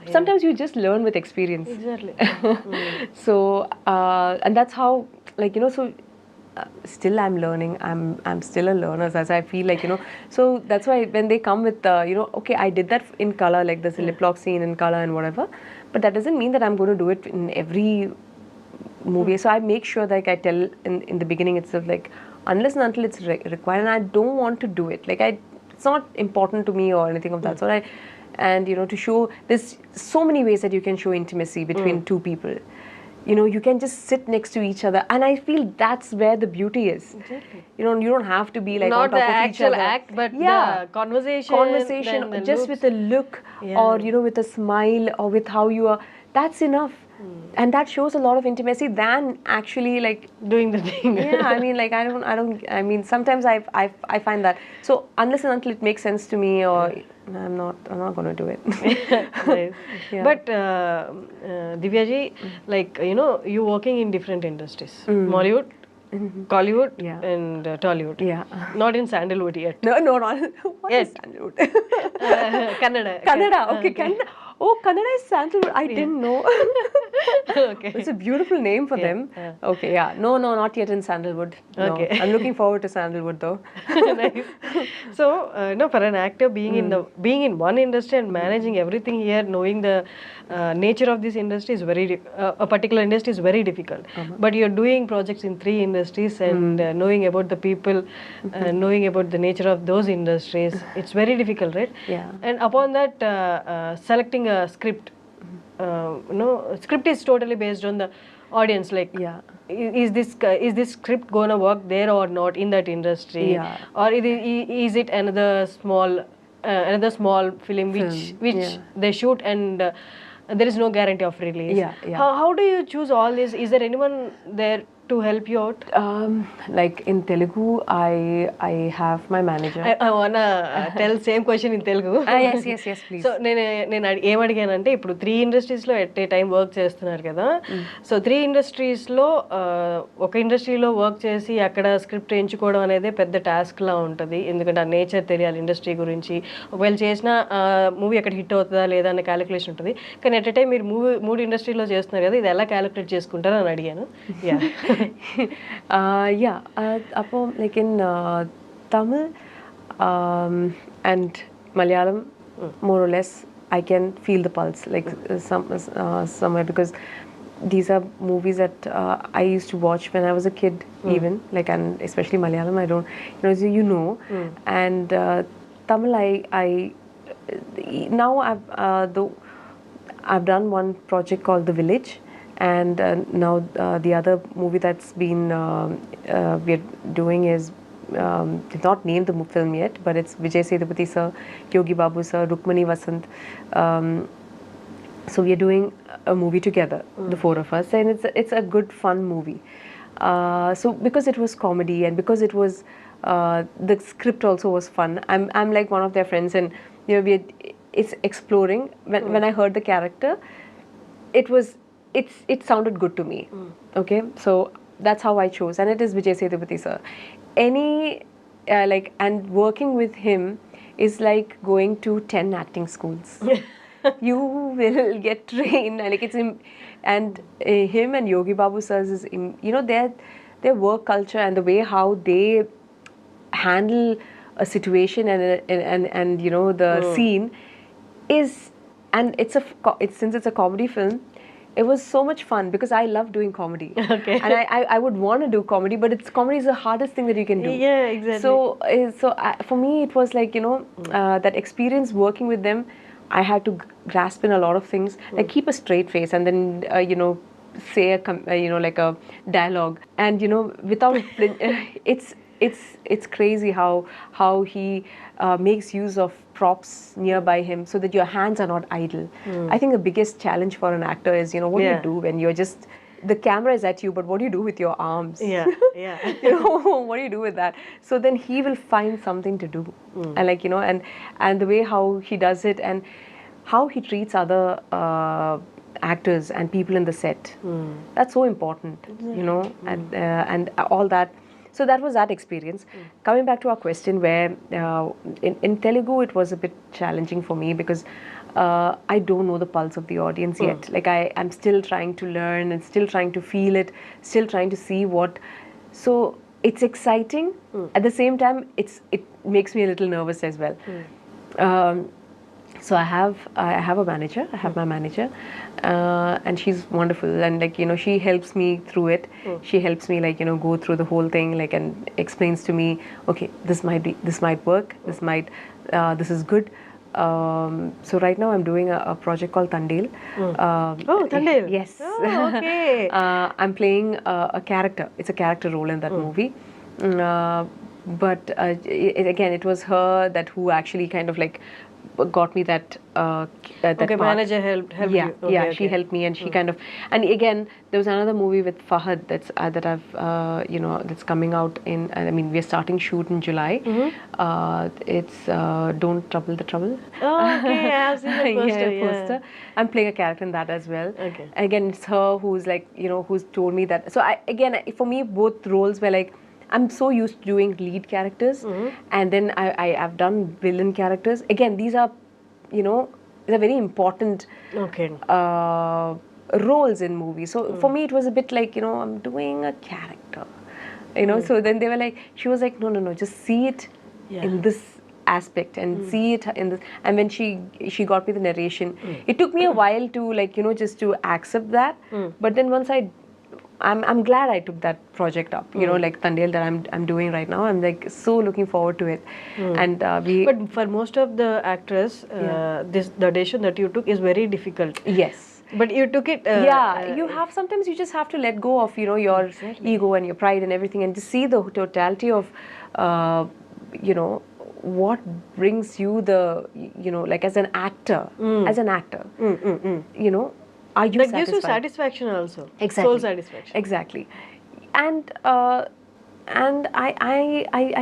Sometimes you just learn with experience. Exactly. So and that's how, like, so still I'm learning. I'm still a learner, as I feel like, so that's why when they come with okay, I did that in color, like there's a lip lock scene in color and whatever, but that doesn't mean that I'm going to do it in every movie. So I make sure that, like, I tell in the beginning itself, like, unless and until it's required, and I don't want to do it, like, it's not important to me or anything of that sort. And to show, there's so many ways that you can show intimacy between two people. You can just sit next to each other, and I feel that's where the beauty is. Exactly. You don't have to be like not on top the of actual each other. act, but the conversation, then the just looks. with a look, or with a smile, or with how you are. That's enough, and that shows a lot of intimacy than actually, like, doing the thing. Yeah, I mean, like, I mean, sometimes I find that. So unless and until it makes sense to me, or I'm not going to do it. Nice. Yeah. But Divya ji, like, you working in different industries, Mollywood, Collywood, and Tollywood. Yeah. Not in Sandalwood yet. No, not. What is Yes. Sandalwood? Kannada. Kannada, okay, Kannada. Oh, Kannada is Sandalwood. I didn't know. Okay. It's a beautiful name for them. Okay, yeah. No, not yet in Sandalwood. No. Okay. I'm looking forward to Sandalwood though. Nice. So, for an actor being in one industry and managing everything here, knowing the nature of this industry is a particular industry is very difficult. But you're doing projects in 3 industries and knowing about the people, knowing about the nature of those industries, it's very difficult, right? Yeah. And upon that, selecting a script, script is totally based on the audience, like, is this script gonna work there or not in that industry, or is it another small film which they shoot and there is no guarantee of release. How do you choose all this? Is there anyone there to help you out? Like in Telugu, I have my manager. I wanna tell same question in Telugu. Yes, please. So నేను ఏం అడిగానంటే, ఇప్పుడు 3 ఇండస్ట్రీస్లో at a time work చేస్తున్నారు కదా, so 3 ఇండస్ట్రీస్లో ఒక ఇండస్ట్రీలో work చేసి అక్కడ script ఎంచుకోవడం అనేది పెద్ద టాస్క్ లా ఉంటుంది, ఎందుకంటే ఆ నేచర్ తెలియాలి ఇండస్ట్రీ గురించి. ఒకవేళ చేసిన మూవీ అక్కడ హిట్ అవుతుందా లేదా అనే క్యాలిక్యులేషన్ ఉంటుంది. కానీ ఎట్ ఏ టైం మీరు 3 ఇండస్ట్రీలో చేస్తున్నారు కదా, ఇది ఎలా క్యాలిక్యులేట్ చేసుకుంటారు అని అడిగాను. Like in Tamil and Malayalam, more or less, I can feel the pulse, like somewhere, because these are movies that I used to watch when I was a kid, even, like, and especially Malayalam, I don't, and Tamil, I now I've done one project called The Village. And now the other movie that's been we're doing is, they've not named the film yet, but it's Vijay Sethupathi sir, Yogi Babu sir, Rukmani Vasant. So we are doing a movie together, the 4 of us, and it's a good fun movie. So because it was comedy, and because it was The script also was fun. I'm like one of their friends, and it's exploring. When I heard the character, it sounded good to me. Okay, so that's how I chose, and it is Vijay Sethupathi sir. And working with him is like going to 10 acting schools. You will get trained, and him and Yogi Babu sirs is their work culture and the way how they handle a situation and the scene is, and it's since it's a comedy film, it was so much fun because I love doing comedy. Okay. And I would want to do comedy, but comedy is the hardest thing that you can do. Yeah, exactly. So for me, it was like, that experience working with them, I had to grasp in a lot of things, like keep a straight face and then, say like a dialogue. And, without, it's crazy how he makes use of props nearby him so that your hands are not idle. I think the biggest challenge for an actor is, what do you do when you're just, the camera is at you, but what do you do with your arms? Yeah. What do you do with that? So then he will find something to do. And and the way how he does it and how he treats other actors and people in the set. That's so important, and all that. So that was that experience. Coming back to our question, where in Telugu it was a bit challenging for me because I don't know the pulse of the audience yet. Like I'm still trying to learn and still trying to feel it, still trying to see what. So it's exciting. At the same time, it makes me a little nervous as well. So I have a manager. I have my manager, and she's wonderful. And she helps me through it. She helps me go through the whole thing, and explains to me, okay, this might work. This is good. So right now I'm doing a project called Tandil. Tandil. Yes. Oh, okay. I'm playing a character. It's a character role in that movie. But again, it was her who actually kind of got me that okay, part. Manager helped Yeah, you. Okay, she helped me, and she kind of, and again there was another movie with Fahad that I've that's coming out in, I mean we're starting shoot in July. It's Don't Trouble the Trouble. Oh, okay, I've seen the poster. Poster. I'm playing a character in that as well. Okay. Again, it's her who's who's told me that. So for me both roles were I'm so used to doing lead characters, and then I've done villain characters. Again, these are, they're very important roles in movies. So for me, it was a bit I'm doing a character, So then they were she was no, just see it in this aspect and see it in this. And when she got me the narration, it took me a while to just to accept that. But then once I'm glad I took that project up, Tandil that I'm doing right now. I'm so looking forward to it. And But for most of the actors, the audition that you took is very difficult. Yes. But you took it. Sometimes you just have to let go of your ego and your pride and everything, and just see the totality of what brings you the as an actor, are you that gives you satisfaction also. Exactly. Soul satisfaction. Exactly. And I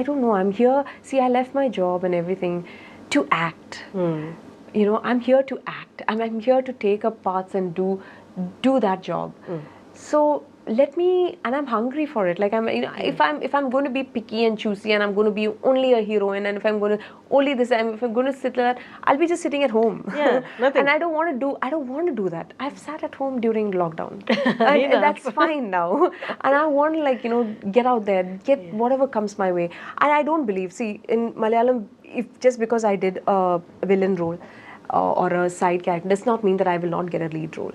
don't know, I'm here, see, I left my job and everything to act. I'm here to act. I'm here to take up parts and do that job. So let me, and I'm hungry for it. If I'm going to be picky and choosy, and I'm going to be only a heroine, and if I'm going to only this, and if I'm going to sit like that, I'll be just sitting at home. Yeah, nothing. And I don't want to do that. I've sat at home during lockdown, and that's fine now. And I want to get out there, get whatever comes my way. And I don't believe. See, in Malayalam, just because I did a villain role or a side character does not mean that I will not get a lead role.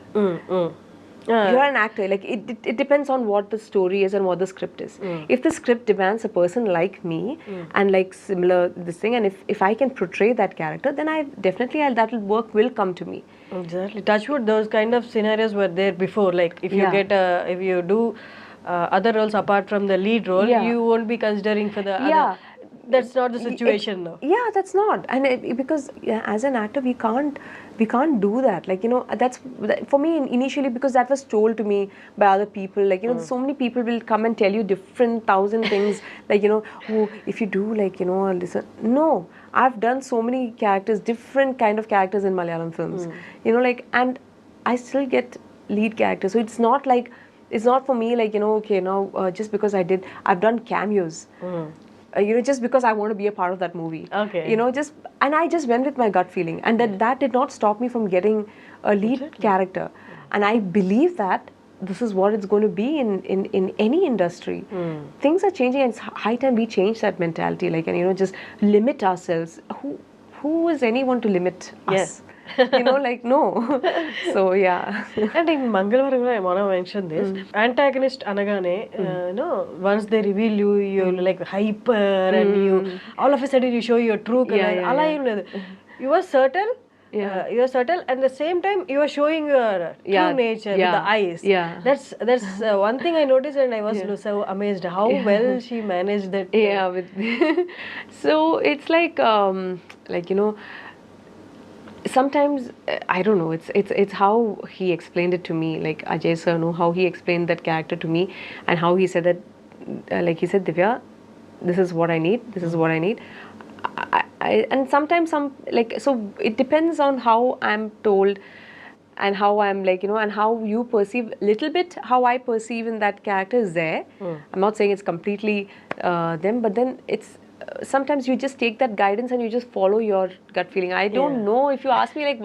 You're an actor. It depends on what the story is and what the script is. If the script demands a person like me and similar this thing, and if I can portray that character, then that will come to me. Exactly. Touchwood, those kind of scenarios were there before. If you do other roles apart from the lead role, you won't be considering for the other. That's not the situation now. Yeah, that's not. And because as an actor we can't do that, like, you know, that's for me initially, because that was told to me by other people, like, you know, so many people will come and tell you different thousand things, like, you know, oh, if you do, like, you know, listen. No, I've done so many characters, different kind of characters in Malayalam films, you know, like, and I still get lead characters. So it's not like, it's not for me like, you know, okay, now just because I've done cameos, you know, just because I want to be a part of that movie. Okay. You know, and I just went with my gut feeling, and that did not stop me from getting a lead character. And I believe that this is what it's going to be in any industry. Things are changing, and it's high time we change that mentality, like, and, you know, just limit ourselves. Who is anyone to limit us? You know, like, no. So yeah. And in Mangalavaram, I want to mention this. Antagonist anagane, once they reveal you, you're like hyper, and you all of a sudden you show your true color. You are subtle. You are subtle, and at the same time you are showing your true nature with the eyes. That's one thing I noticed, and I was so amazed how well she managed that. So it's like, you know, sometimes I don't know, it's how he explained it to me, like Ajay sir, know how he explained that character to me, and how he said that, like he said, Divya, this is what I need, this is what I need. And sometimes like, so it depends on how I'm told, and how I'm, like, you know, and how you perceive, little bit how I perceive in that character is there. I'm not saying it's completely them, but then it's sometimes you just take that guidance and you just follow your gut feeling. I don't know, if you ask me, like,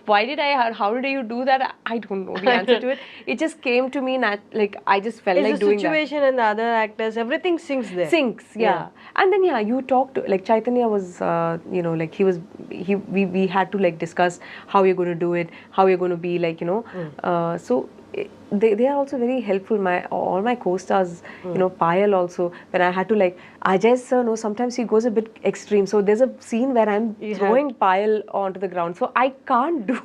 why did how did you do that, I don't know the answer to it. It just came to me, like, I just felt like doing that. The situation and the other actors, everything syncs there. Yeah. And then you talked to, like, Chaitanya was, you know, like, we had to, like, discuss how you're going to do it, how you're going to be, like, you know, so they are also very helpful. All my co-stars, you know, Payal also, when I had to, like, Ajay sir, no, sometimes he goes a bit extreme. So there's a scene where I'm throwing Payal onto the ground, so I can't do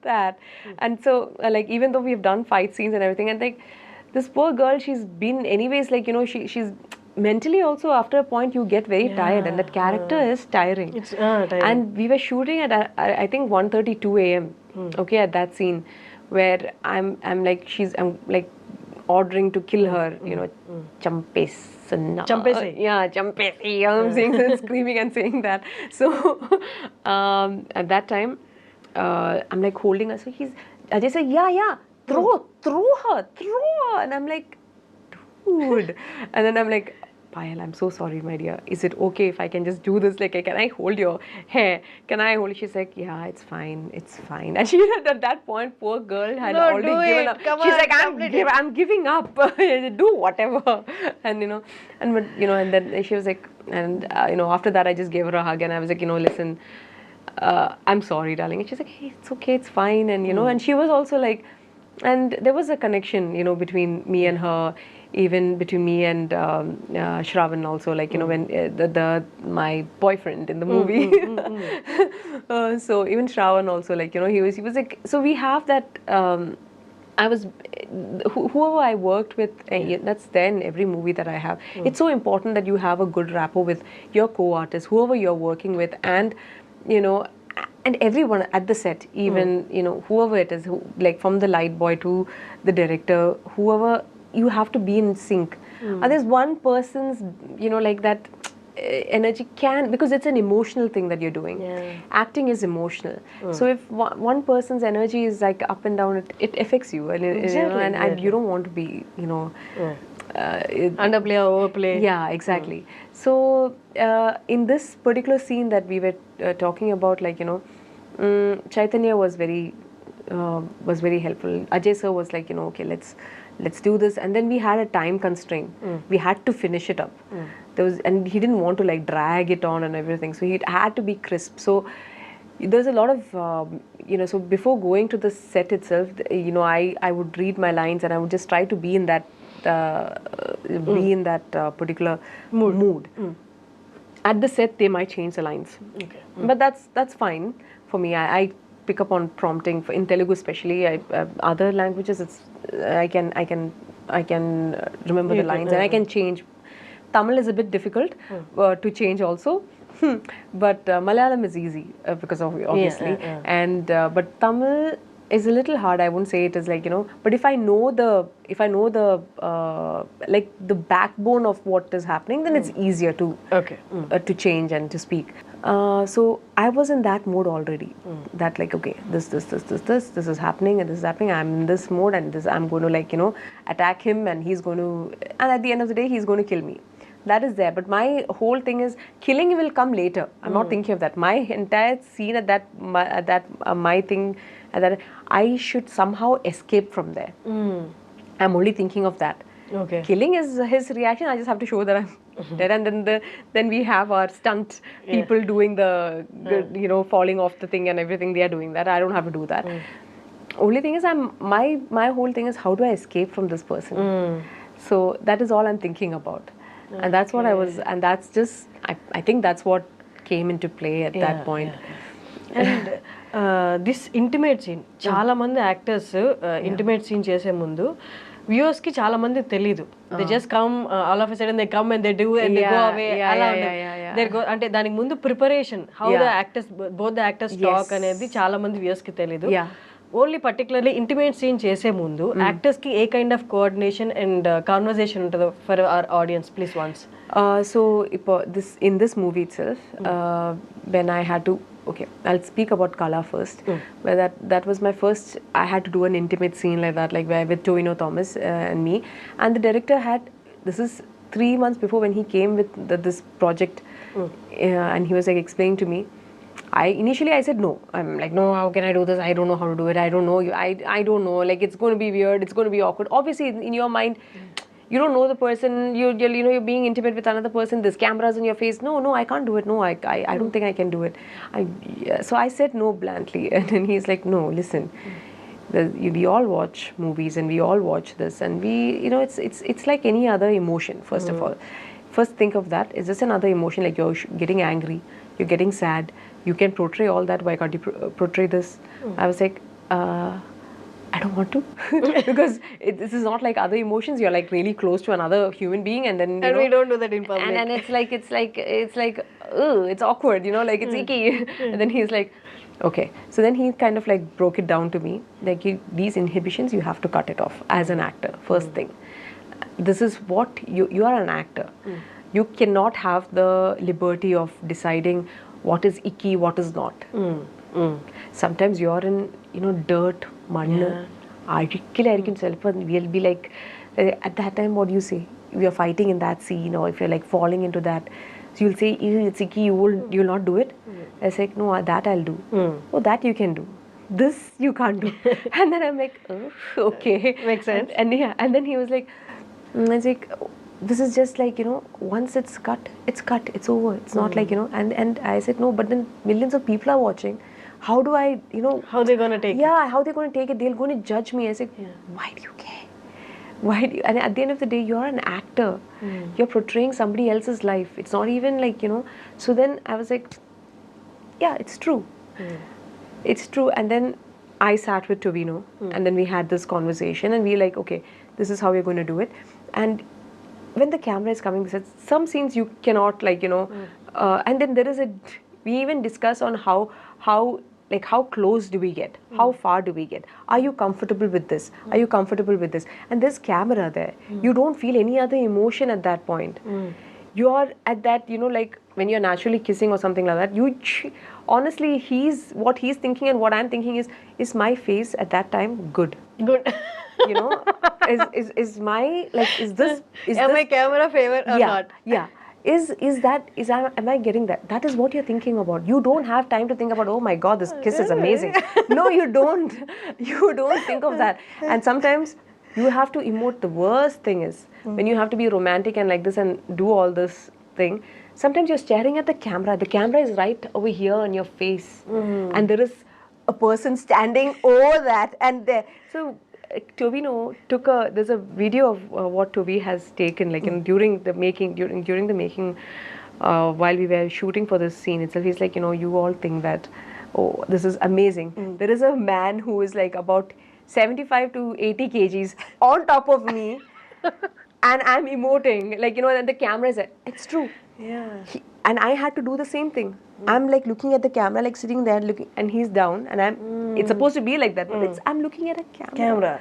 that. And so, like, even though we've done fight scenes and everything, and, like, this poor girl, she's been anyways, like, you know, she's mentally also, after a point you get very tired, and that character is tiring. It's tiring. And we were shooting at I think 1:32 a.m. Okay, at that scene where I'm like ordering to kill her, you know, Champesana. Champesi. Yeah, Champesi. I'm saying, screaming and saying that. So at that time, I'm like holding her. So Ajay said, yeah, throw her, and I'm like, dude. And then I'm like, Payal, I'm so sorry, my dear. Is it okay if I can just do this? Like, can I hold your hair? Can I hold it? She's like, yeah, it's fine. And she had, at that point, poor girl had already given up. She's like, I'm giving up. Do whatever. And, you know, and then she was like, and, you know, after that, I just gave her a hug, and I was like, you know, listen, I'm sorry, darling. And she's like, hey, it's okay, it's fine. And, you know, and she was also like, and there was a connection, you know, between me and her, even between me and Shravan also, like, you know, when my boyfriend in the movie. So even Shravan also, like, you know, he was like, so we have that, whoever I worked with, that's there in every movie that I have. It's so important that you have a good rapport with your co-artist, whoever you're working with, and, you know, and everyone at the set, even, you know, whoever it is, like from the light boy to the director, whoever, you have to be in sync. Otherwise, one person's, you know, like that energy because it's an emotional thing that you're doing. Acting is emotional. So if one person's energy is like up and down, it affects you, and, you know, and you don't want to be, you know, underplay or overplay. Yeah, exactly. So in this particular scene that we were talking about, like, you know, Chaitanya was very helpful. Ajay sir was like, you know, okay, let's do this. And then we had a time constraint. We had to finish it up. And he didn't want to, like, drag it on and everything. So he had to be crisp. So there's a lot of, you know, so before going to the set itself, you know, I would read my lines, and I would just try to be in that, particular mood. At the set, they might change the lines. Okay. But that's fine for me. I pick up on prompting in Telugu, especially. Other languages, I can remember the lines, and I can change Tamil is a bit difficult to change also. But Malayalam is easy because of obviously, and but Tamil is a little hard. I won't say it is like, you know, but if I know the like the backbone of what is happening, then it's easier to to change and to speak. So I was in that mode already. That like, okay, this is happening and this is happening. I'm in this mode and this I'm going to, like, you know, attack him and he's going to, and at the end of the day he's going to kill me. That is there, but my whole thing is killing will come later. I'm not thinking of that. My entire scene at that my thing at that, I should somehow escape from there. I'm only thinking of that. Okay. Killing is his reaction. I just have to show that I'm dead, and then we have our stunt people doing the you know, falling off the thing and everything. They are doing that. I don't have to do that. Only thing is, my whole thing is, how do I escape from this person? So that is all I'm thinking about. And that's what I was, and that's just, I think that's what came into play at that point. And this intimate scene, చాలా మంది actors intimate scene చేసే ముందు viewers కి చాలా మంది తెలీదు. They just come all of a sudden they come and they do and they go away అలా ఉండదు. అంటే దానికి ముందు preparation, how the actors both the actors talk అనేది చాలా మంది వ్యూవర్స్ కి తెలీదు. ఓన్లీ పర్టికులర్లీ ఇంటిమేట్ సీన్ చేసే ముందు యాక్టర్స్ కి a kind of coordination and conversation ఉంటుందో for our audience, please once. So in this movie itself, when I had to, okay, I'll speak about Kala first. Where that was my first, I had to do an intimate scene like that, like where with Tovino Thomas and me, and the director had, this is 3 months before when he came with this project, and he was like explaining to me. Initially I said no. I'm like, no, how can I do this? I don't know how to do it. I don't know. I don't know. Like, it's going to be weird. It's going to be awkward. Obviously, in your mind, you don't know the person. You know, you're being intimate with another person. There's cameras in your face. No, I can't do it. No, I don't think I can do it. So I said no bluntly, and then he's like, no, listen. We all watch movies and we all watch this, and we, you know, it's like any other emotion. First of all, first think of that. It's just another emotion. Like, you're getting angry, you're getting sad. You can portray all that. Why can't you portray this? I was like, I don't want to, because this is not like other emotions. You're like really close to another human being, and then you know, we don't do that in public. And it's like it's awkward, you know, like it's icky. And then he's like, okay. So then he kind of like broke it down to me, like, these inhibitions, you have to cut it off as an actor. First thing, this is what you are an actor. You cannot have the liberty of deciding what is icky, what is not. Sometimes you're in, you know, dirt, mud. We'll be like, at that time, what do you say? We are fighting in that scene, or if you're like falling into that, so you'll say, it's icky, you'll not do it. I say, no, that I'll do. Oh, that you can do. This you can't do. And then I'm like, oh, okay, Makes sense. And then he was like, I was like, this is just like, you know, once it's cut, it's over. It's not like, you know, and I said, no, but then millions of people are watching. How do I, you know, How they're gonna take it? Yeah, how they're going to take it? They're going to judge me. I said, why do you care? Why do you? And at the end of the day, you're an actor. You're portraying somebody else's life. It's not even like, you know. So then I was like, yeah, it's true. It's true. And then I sat with Tovino, and then we had this conversation, and we like, okay, this is how we're going to do it. And when the camera is coming, some scenes you cannot, like, you know, and then there is we even discuss on how close do we get? How far do we get? Are you comfortable with this? Are you comfortable with this? And there's camera there. You don't feel any other emotion at that point. You are at that, you know, like when you're naturally kissing or something like that, honestly, what he's thinking and what I'm thinking is my face at that time good? Good. You know, is my, like, is this Am I camera favor or not? Yeah. Am I getting that? That is what you're thinking about. You don't have time to think about, oh my God, this kiss is amazing. No, you don't. You don't think of that. And sometimes you have to emote. The worst thing is when you have to be romantic and like this and do all this thing. Sometimes you're staring at the camera. The camera is right over here on your face, and there is a person standing over that, and there. So Tovino there's a video of what Toby has taken, like, during the making, while we were shooting for this scene itself. He's like, you know, you all think that, oh, this is amazing. There is a man who is like about 75 to 80 kgs on top of me, and I'm emoting, like, and the camera is, it's true. Yeah. And I had to do the same thing. I'm like looking at the camera, like sitting there looking, and he's down, and it's supposed to be like that, but I'm looking at a camera.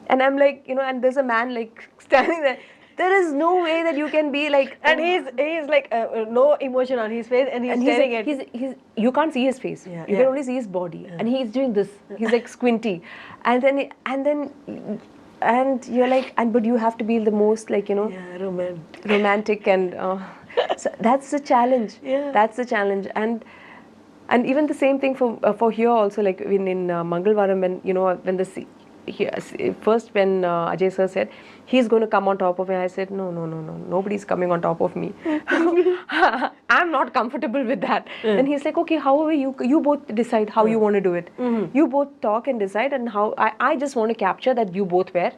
And I'm like, and there's a man like standing there. There is no way that you can be like, and he's like no emotion on his face, and he's staring at. He's you can't see his face. You can only see his body, and he's doing this. He's like squinty, and then you're like, but you have to be the most like romantic and. So that's the challenge. Yeah. That's the challenge, and even the same thing for here also, like in Mangalavaram, when first when Ajay sir said he's going to come on top of me, I said no, nobody's coming on top of me. I'm not comfortable with that. And he's like, okay, however you both decide how you want to do it. You both talk and decide, and how I just want to capture that you both were.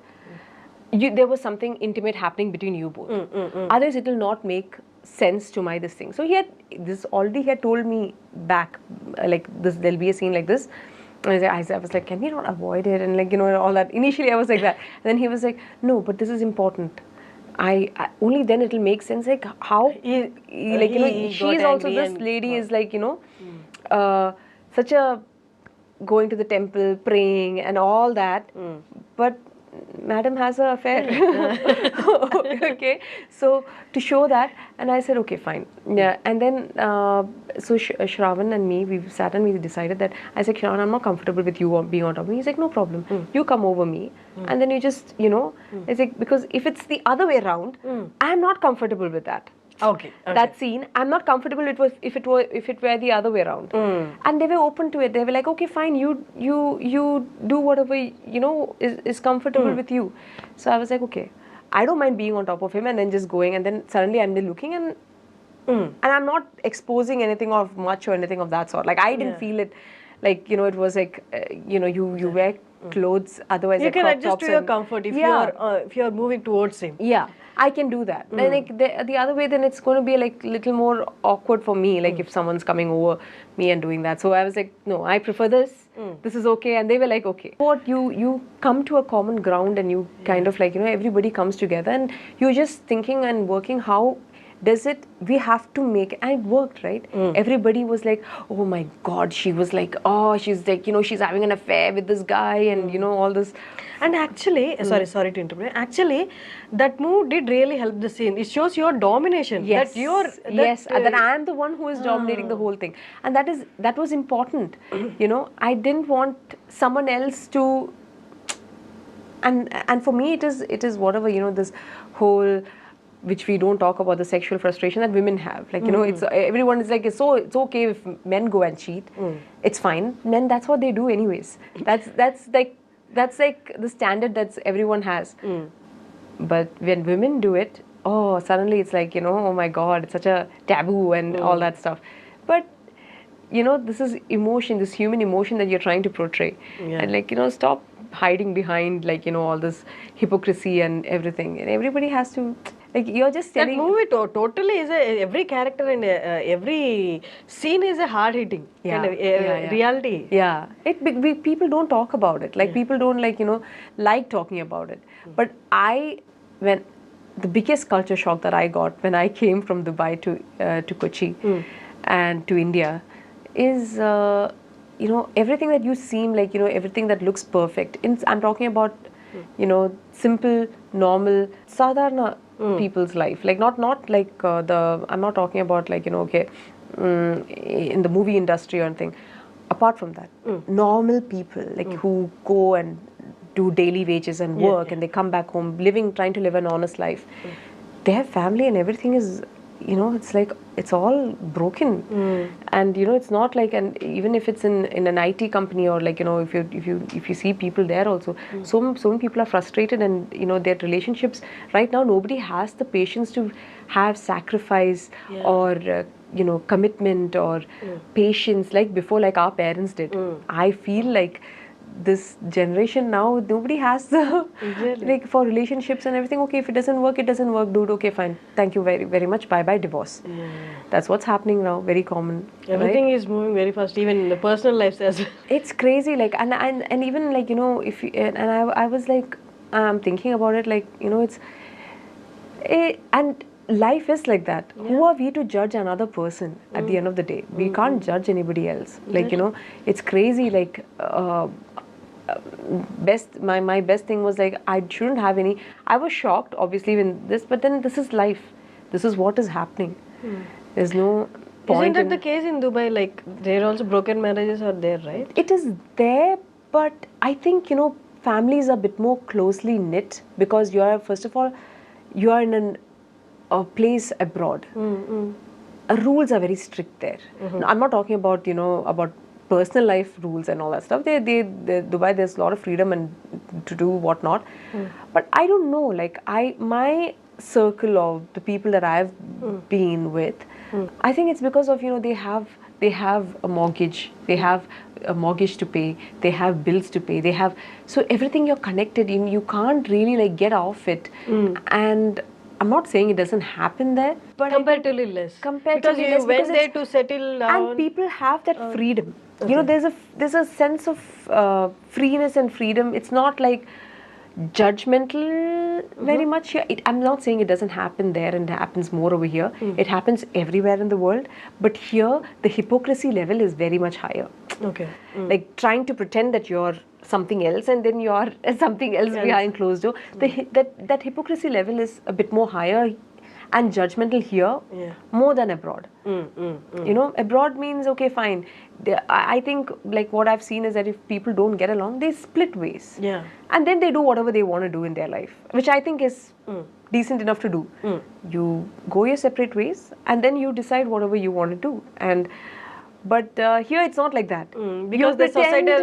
There was something intimate happening between you both. Otherwise, it will not make sense to this thing. So he had told me back, like this, there'll be a scene like this. And I was like, can we not avoid it? And like, all that. Initially, I was like that. And then he was like, no, but this is important. I only then it'll make sense. Like how, she's also, this lady is like, such a going to the temple, praying and all that. But madam has an affair. Okay, so to show that, and I said, okay, fine. Yeah, and then so Shravan and me, we sat and we decided that, I said, Shravan, I'm not comfortable with you being on top of me. He's like, no problem. You come over me, and then you just, it's like, because if it's the other way around, I'm not comfortable with that. Okay. That scene, I'm not comfortable if it were the other way around. And they were open to it. They were like, okay, fine, you do whatever is comfortable with you. So I was like, okay, I don't mind being on top of him and then just going, and then suddenly I'm looking and I'm not exposing anything of much or anything of that sort. Like I didn't feel it, like it was like you wear clothes, otherwise you like can crop adjust tops to your and, comfort if you're moving towards him. Yeah, I can do that. Then like the other way, then it's going to be like little more awkward for me, like if someone's coming over me and doing that. So I was like, no, I prefer this. This is okay. And they were like, okay. What you come to a common ground, and you kind of like, everybody comes together, and you're just thinking and working, how does it, we have to make it, and it worked, right? Everybody was like, oh my God, she was like, oh, she's like, she's having an affair with this guy, and all this. And actually, sorry to interrupt. Actually, that move did really help the scene. It shows your domination. Yes, that that I am the one who is dominating the whole thing, and that was important. I didn't want someone else to. And for me, it is whatever this whole, which we don't talk about, the sexual frustration that women have. Like it's everyone is like, it's okay if men go and cheat. It's fine. Men, that's what they do anyways. That's like the standard that everyone has. But when women do it, suddenly it's like, oh my God, it's such a taboo and all that stuff. But this is emotion, this human emotion that you're trying to portray. And like, stop hiding behind like, all this hypocrisy and everything. And everybody has to, like, you're just telling. That movie totally is every character and every scene is a hard hitting kind of reality. Yeah, people don't talk about it. Like people don't like talking about it. But when the biggest culture shock that I got when I came from Dubai to Kochi and to India is everything that you seem like everything that looks perfect. I'm talking about simple, normal, sadharana people's life, like not like I'm not talking about like okay in the movie industry or anything. Apart from that, normal people like who go and do daily wages and work and they come back home trying to live an honest life. They have family and everything is it's like it's all broken. And it's not like, and even if it's in an IT company or like if you see people there also, so many people are frustrated, and their relationships right now, nobody has the patience to have sacrifice or commitment or patience like before, like our parents did. I feel like this generation now, nobody has the like for relationships and everything. Okay, if it doesn't work, dude. Okay, fine, thank you very very much, bye bye, divorce. That's what's happening now, very common. Everything is moving very fast, even in the personal lives as well. It's crazy, like and even like if you, and I was like, I'm thinking about it, like it's And life is like that. Who are we to judge another person at the end of the day? We can't judge anybody else. Like, you know, it's crazy. Like, my best thing was like, I shouldn't have any. I was shocked, obviously, when this, but then this is life. This is what is happening. There's no point. Isn't that the case in Dubai? Like, there also broken marriages are there, right? It is there, but I think, you know, families are a bit more closely knit because you are, first of all, you are in a place abroad. Rules are very strict there. Now, I'm not talking about, you know, about personal life rules and all that stuff. Dubai, there's a lot of freedom and to do whatnot. But I don't know, like, my circle of the people that I've been with, I think it's because of, you know, they have a mortgage, they have a mortgage to pay, they have bills to pay, they have, so everything you're connected in, you can't really like get off it. And I'm not saying it doesn't happen there, but Comparatively less. Because you less went because there to settle down. and people have that freedom. You know, there's a sense of freeness and freedom. It's not like judgmental very much here. I'm not saying it doesn't happen there and it happens more over here. It happens everywhere in the world, but here the hypocrisy level is very much higher. Okay. Like trying to pretend that you're something else and then you're something else behind closed door. That hypocrisy level is a bit more higher and judgmental here more than abroad. You know, abroad means, okay, fine. I think like what I've seen is that if people don't get along, they split ways. Yeah. And then they do whatever they want to do in their life, which I think is decent enough to do. You go your separate ways and then you decide whatever you want to do. But here it's not like that. Because the society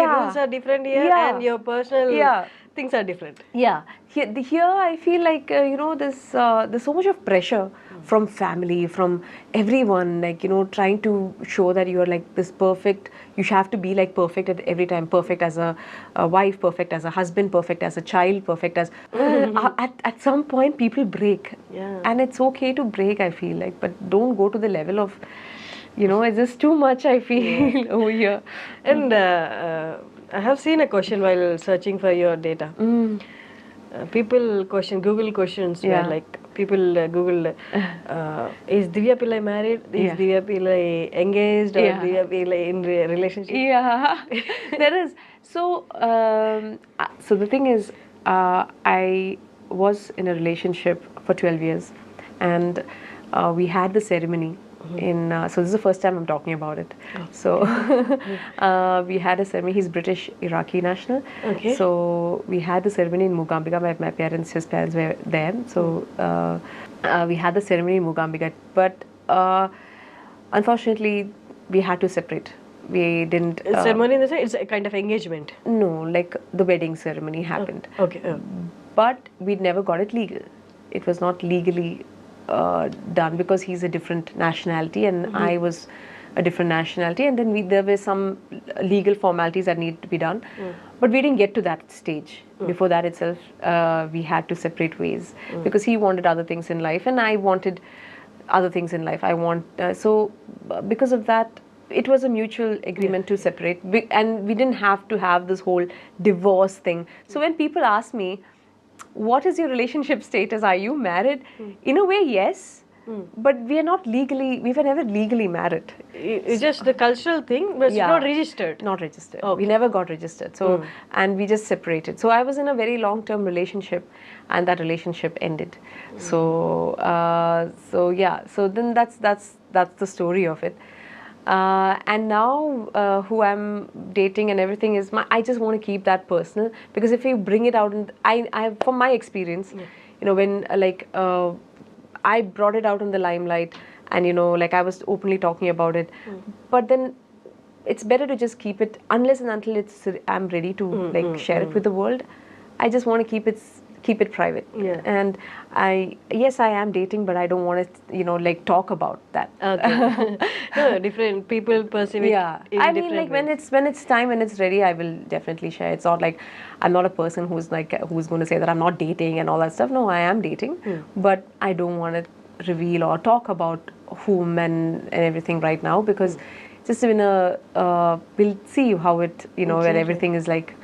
rules are different here and your personal things are different. Yeah. Here I feel like, you know, there's so much of pressure from family, from everyone, like, you know, trying to show that you're like this perfect, you have to be like perfect at every time, perfect as a wife, perfect as a husband, perfect as a child, perfect as... at some point people break. Yeah. And it's okay to break, I feel like, but don't go to the level of, you know, it's just too much, I feel, over here. And I have seen a question while searching for your data. People question, Google questions where like people Google, is Divya Pillai married? Is Divya Pillai engaged? Or Divya Pillai in relationship? Yeah, there is. So, so the thing is, I was in a relationship for 12 years and we had the ceremony. So this is the first time I'm talking about it. So we had a ceremony. He's British Iraqi national. Okay. So we had the ceremony in Mugambika. My parents, his parents were there. So we had the ceremony in Mugambika. But unfortunately, we had to separate. We didn't. Ceremony in the sense, it's a kind of engagement. No, like the wedding ceremony happened. Okay. But we never got it legal. It was not legally done because he's a different nationality and I was a different nationality, and then there were some legal formalities that needed to be done, but we didn't get to that stage. Before that itself, we had to separate ways because he wanted other things in life and I wanted other things in life. So because of that, it was a mutual agreement to separate, and we didn't have to have this whole divorce thing. So when people ask me, what is your relationship status? Are you married? In a way, yes. But we were never legally married. It's just the cultural thing, but it's not registered. Not registered. Okay. We never got registered. So, and we just separated. So I was in a very long-term relationship and that relationship ended. So, so then that's the story of it. And now who I'm dating and everything is I just want to keep that personal, because if you bring it out, and I from my experience, you know, when I brought it out in the limelight and, you know, like I was openly talking about it, but then it's better to just keep it unless and until I'm ready to like share it with the world. I just want to keep it private. And I am dating, but I don't want to, you know, like talk about that. Okay. No, different people perceive it. In I mean, like when it's time, when it's ready, I will definitely share. It's not like I'm not a person who's going to say that I'm not dating and all that stuff. No, I am dating, but I don't want to reveal or talk about whom and everything right now, because just in we'll see how it, you know, when everything is like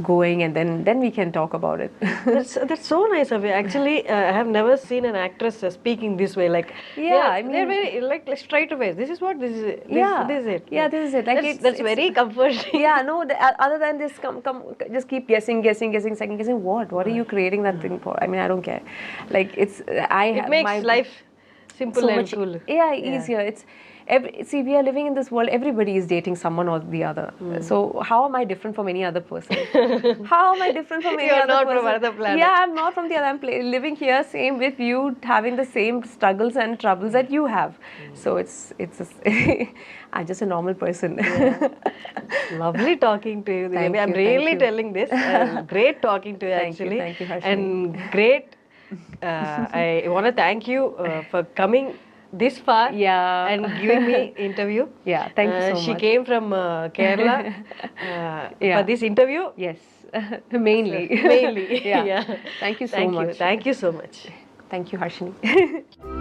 going, and then we can talk about it. That's so nice of you. Actually, I have never seen an actress speaking this way. Like, Yeah, I they're mean- very like straight away. This is what this is. Yeah. This is it. Yeah, this is it. Like, that's very comforting. Yeah, no, other than this, come, just keep guessing, second guessing. What are you creating that thing for? I mean, I don't care. Like, It makes life simple so and much cool. yeah, easier. It's see, we are living in this world, everybody is dating someone or the other. So how am I different from any other person? How am I different from any You're other not person? from another planet. Yeah, I'm not from the other. I'm living here, same with you, having the same struggles and troubles that you have. So it's I'm just a normal person. Lovely talking to you, Thank Divya. I'm you, really thank you. telling this. Great talking to you, actually. Thank you, Harshini. And great. I want to thank you for coming this far. Yeah. And giving me interview. Yeah, thank you so She much. came from Kerala Yeah. for this interview. Yes, mainly. Mainly. Yeah. Thank you so much. Thank you so much. Thank you, Harshini.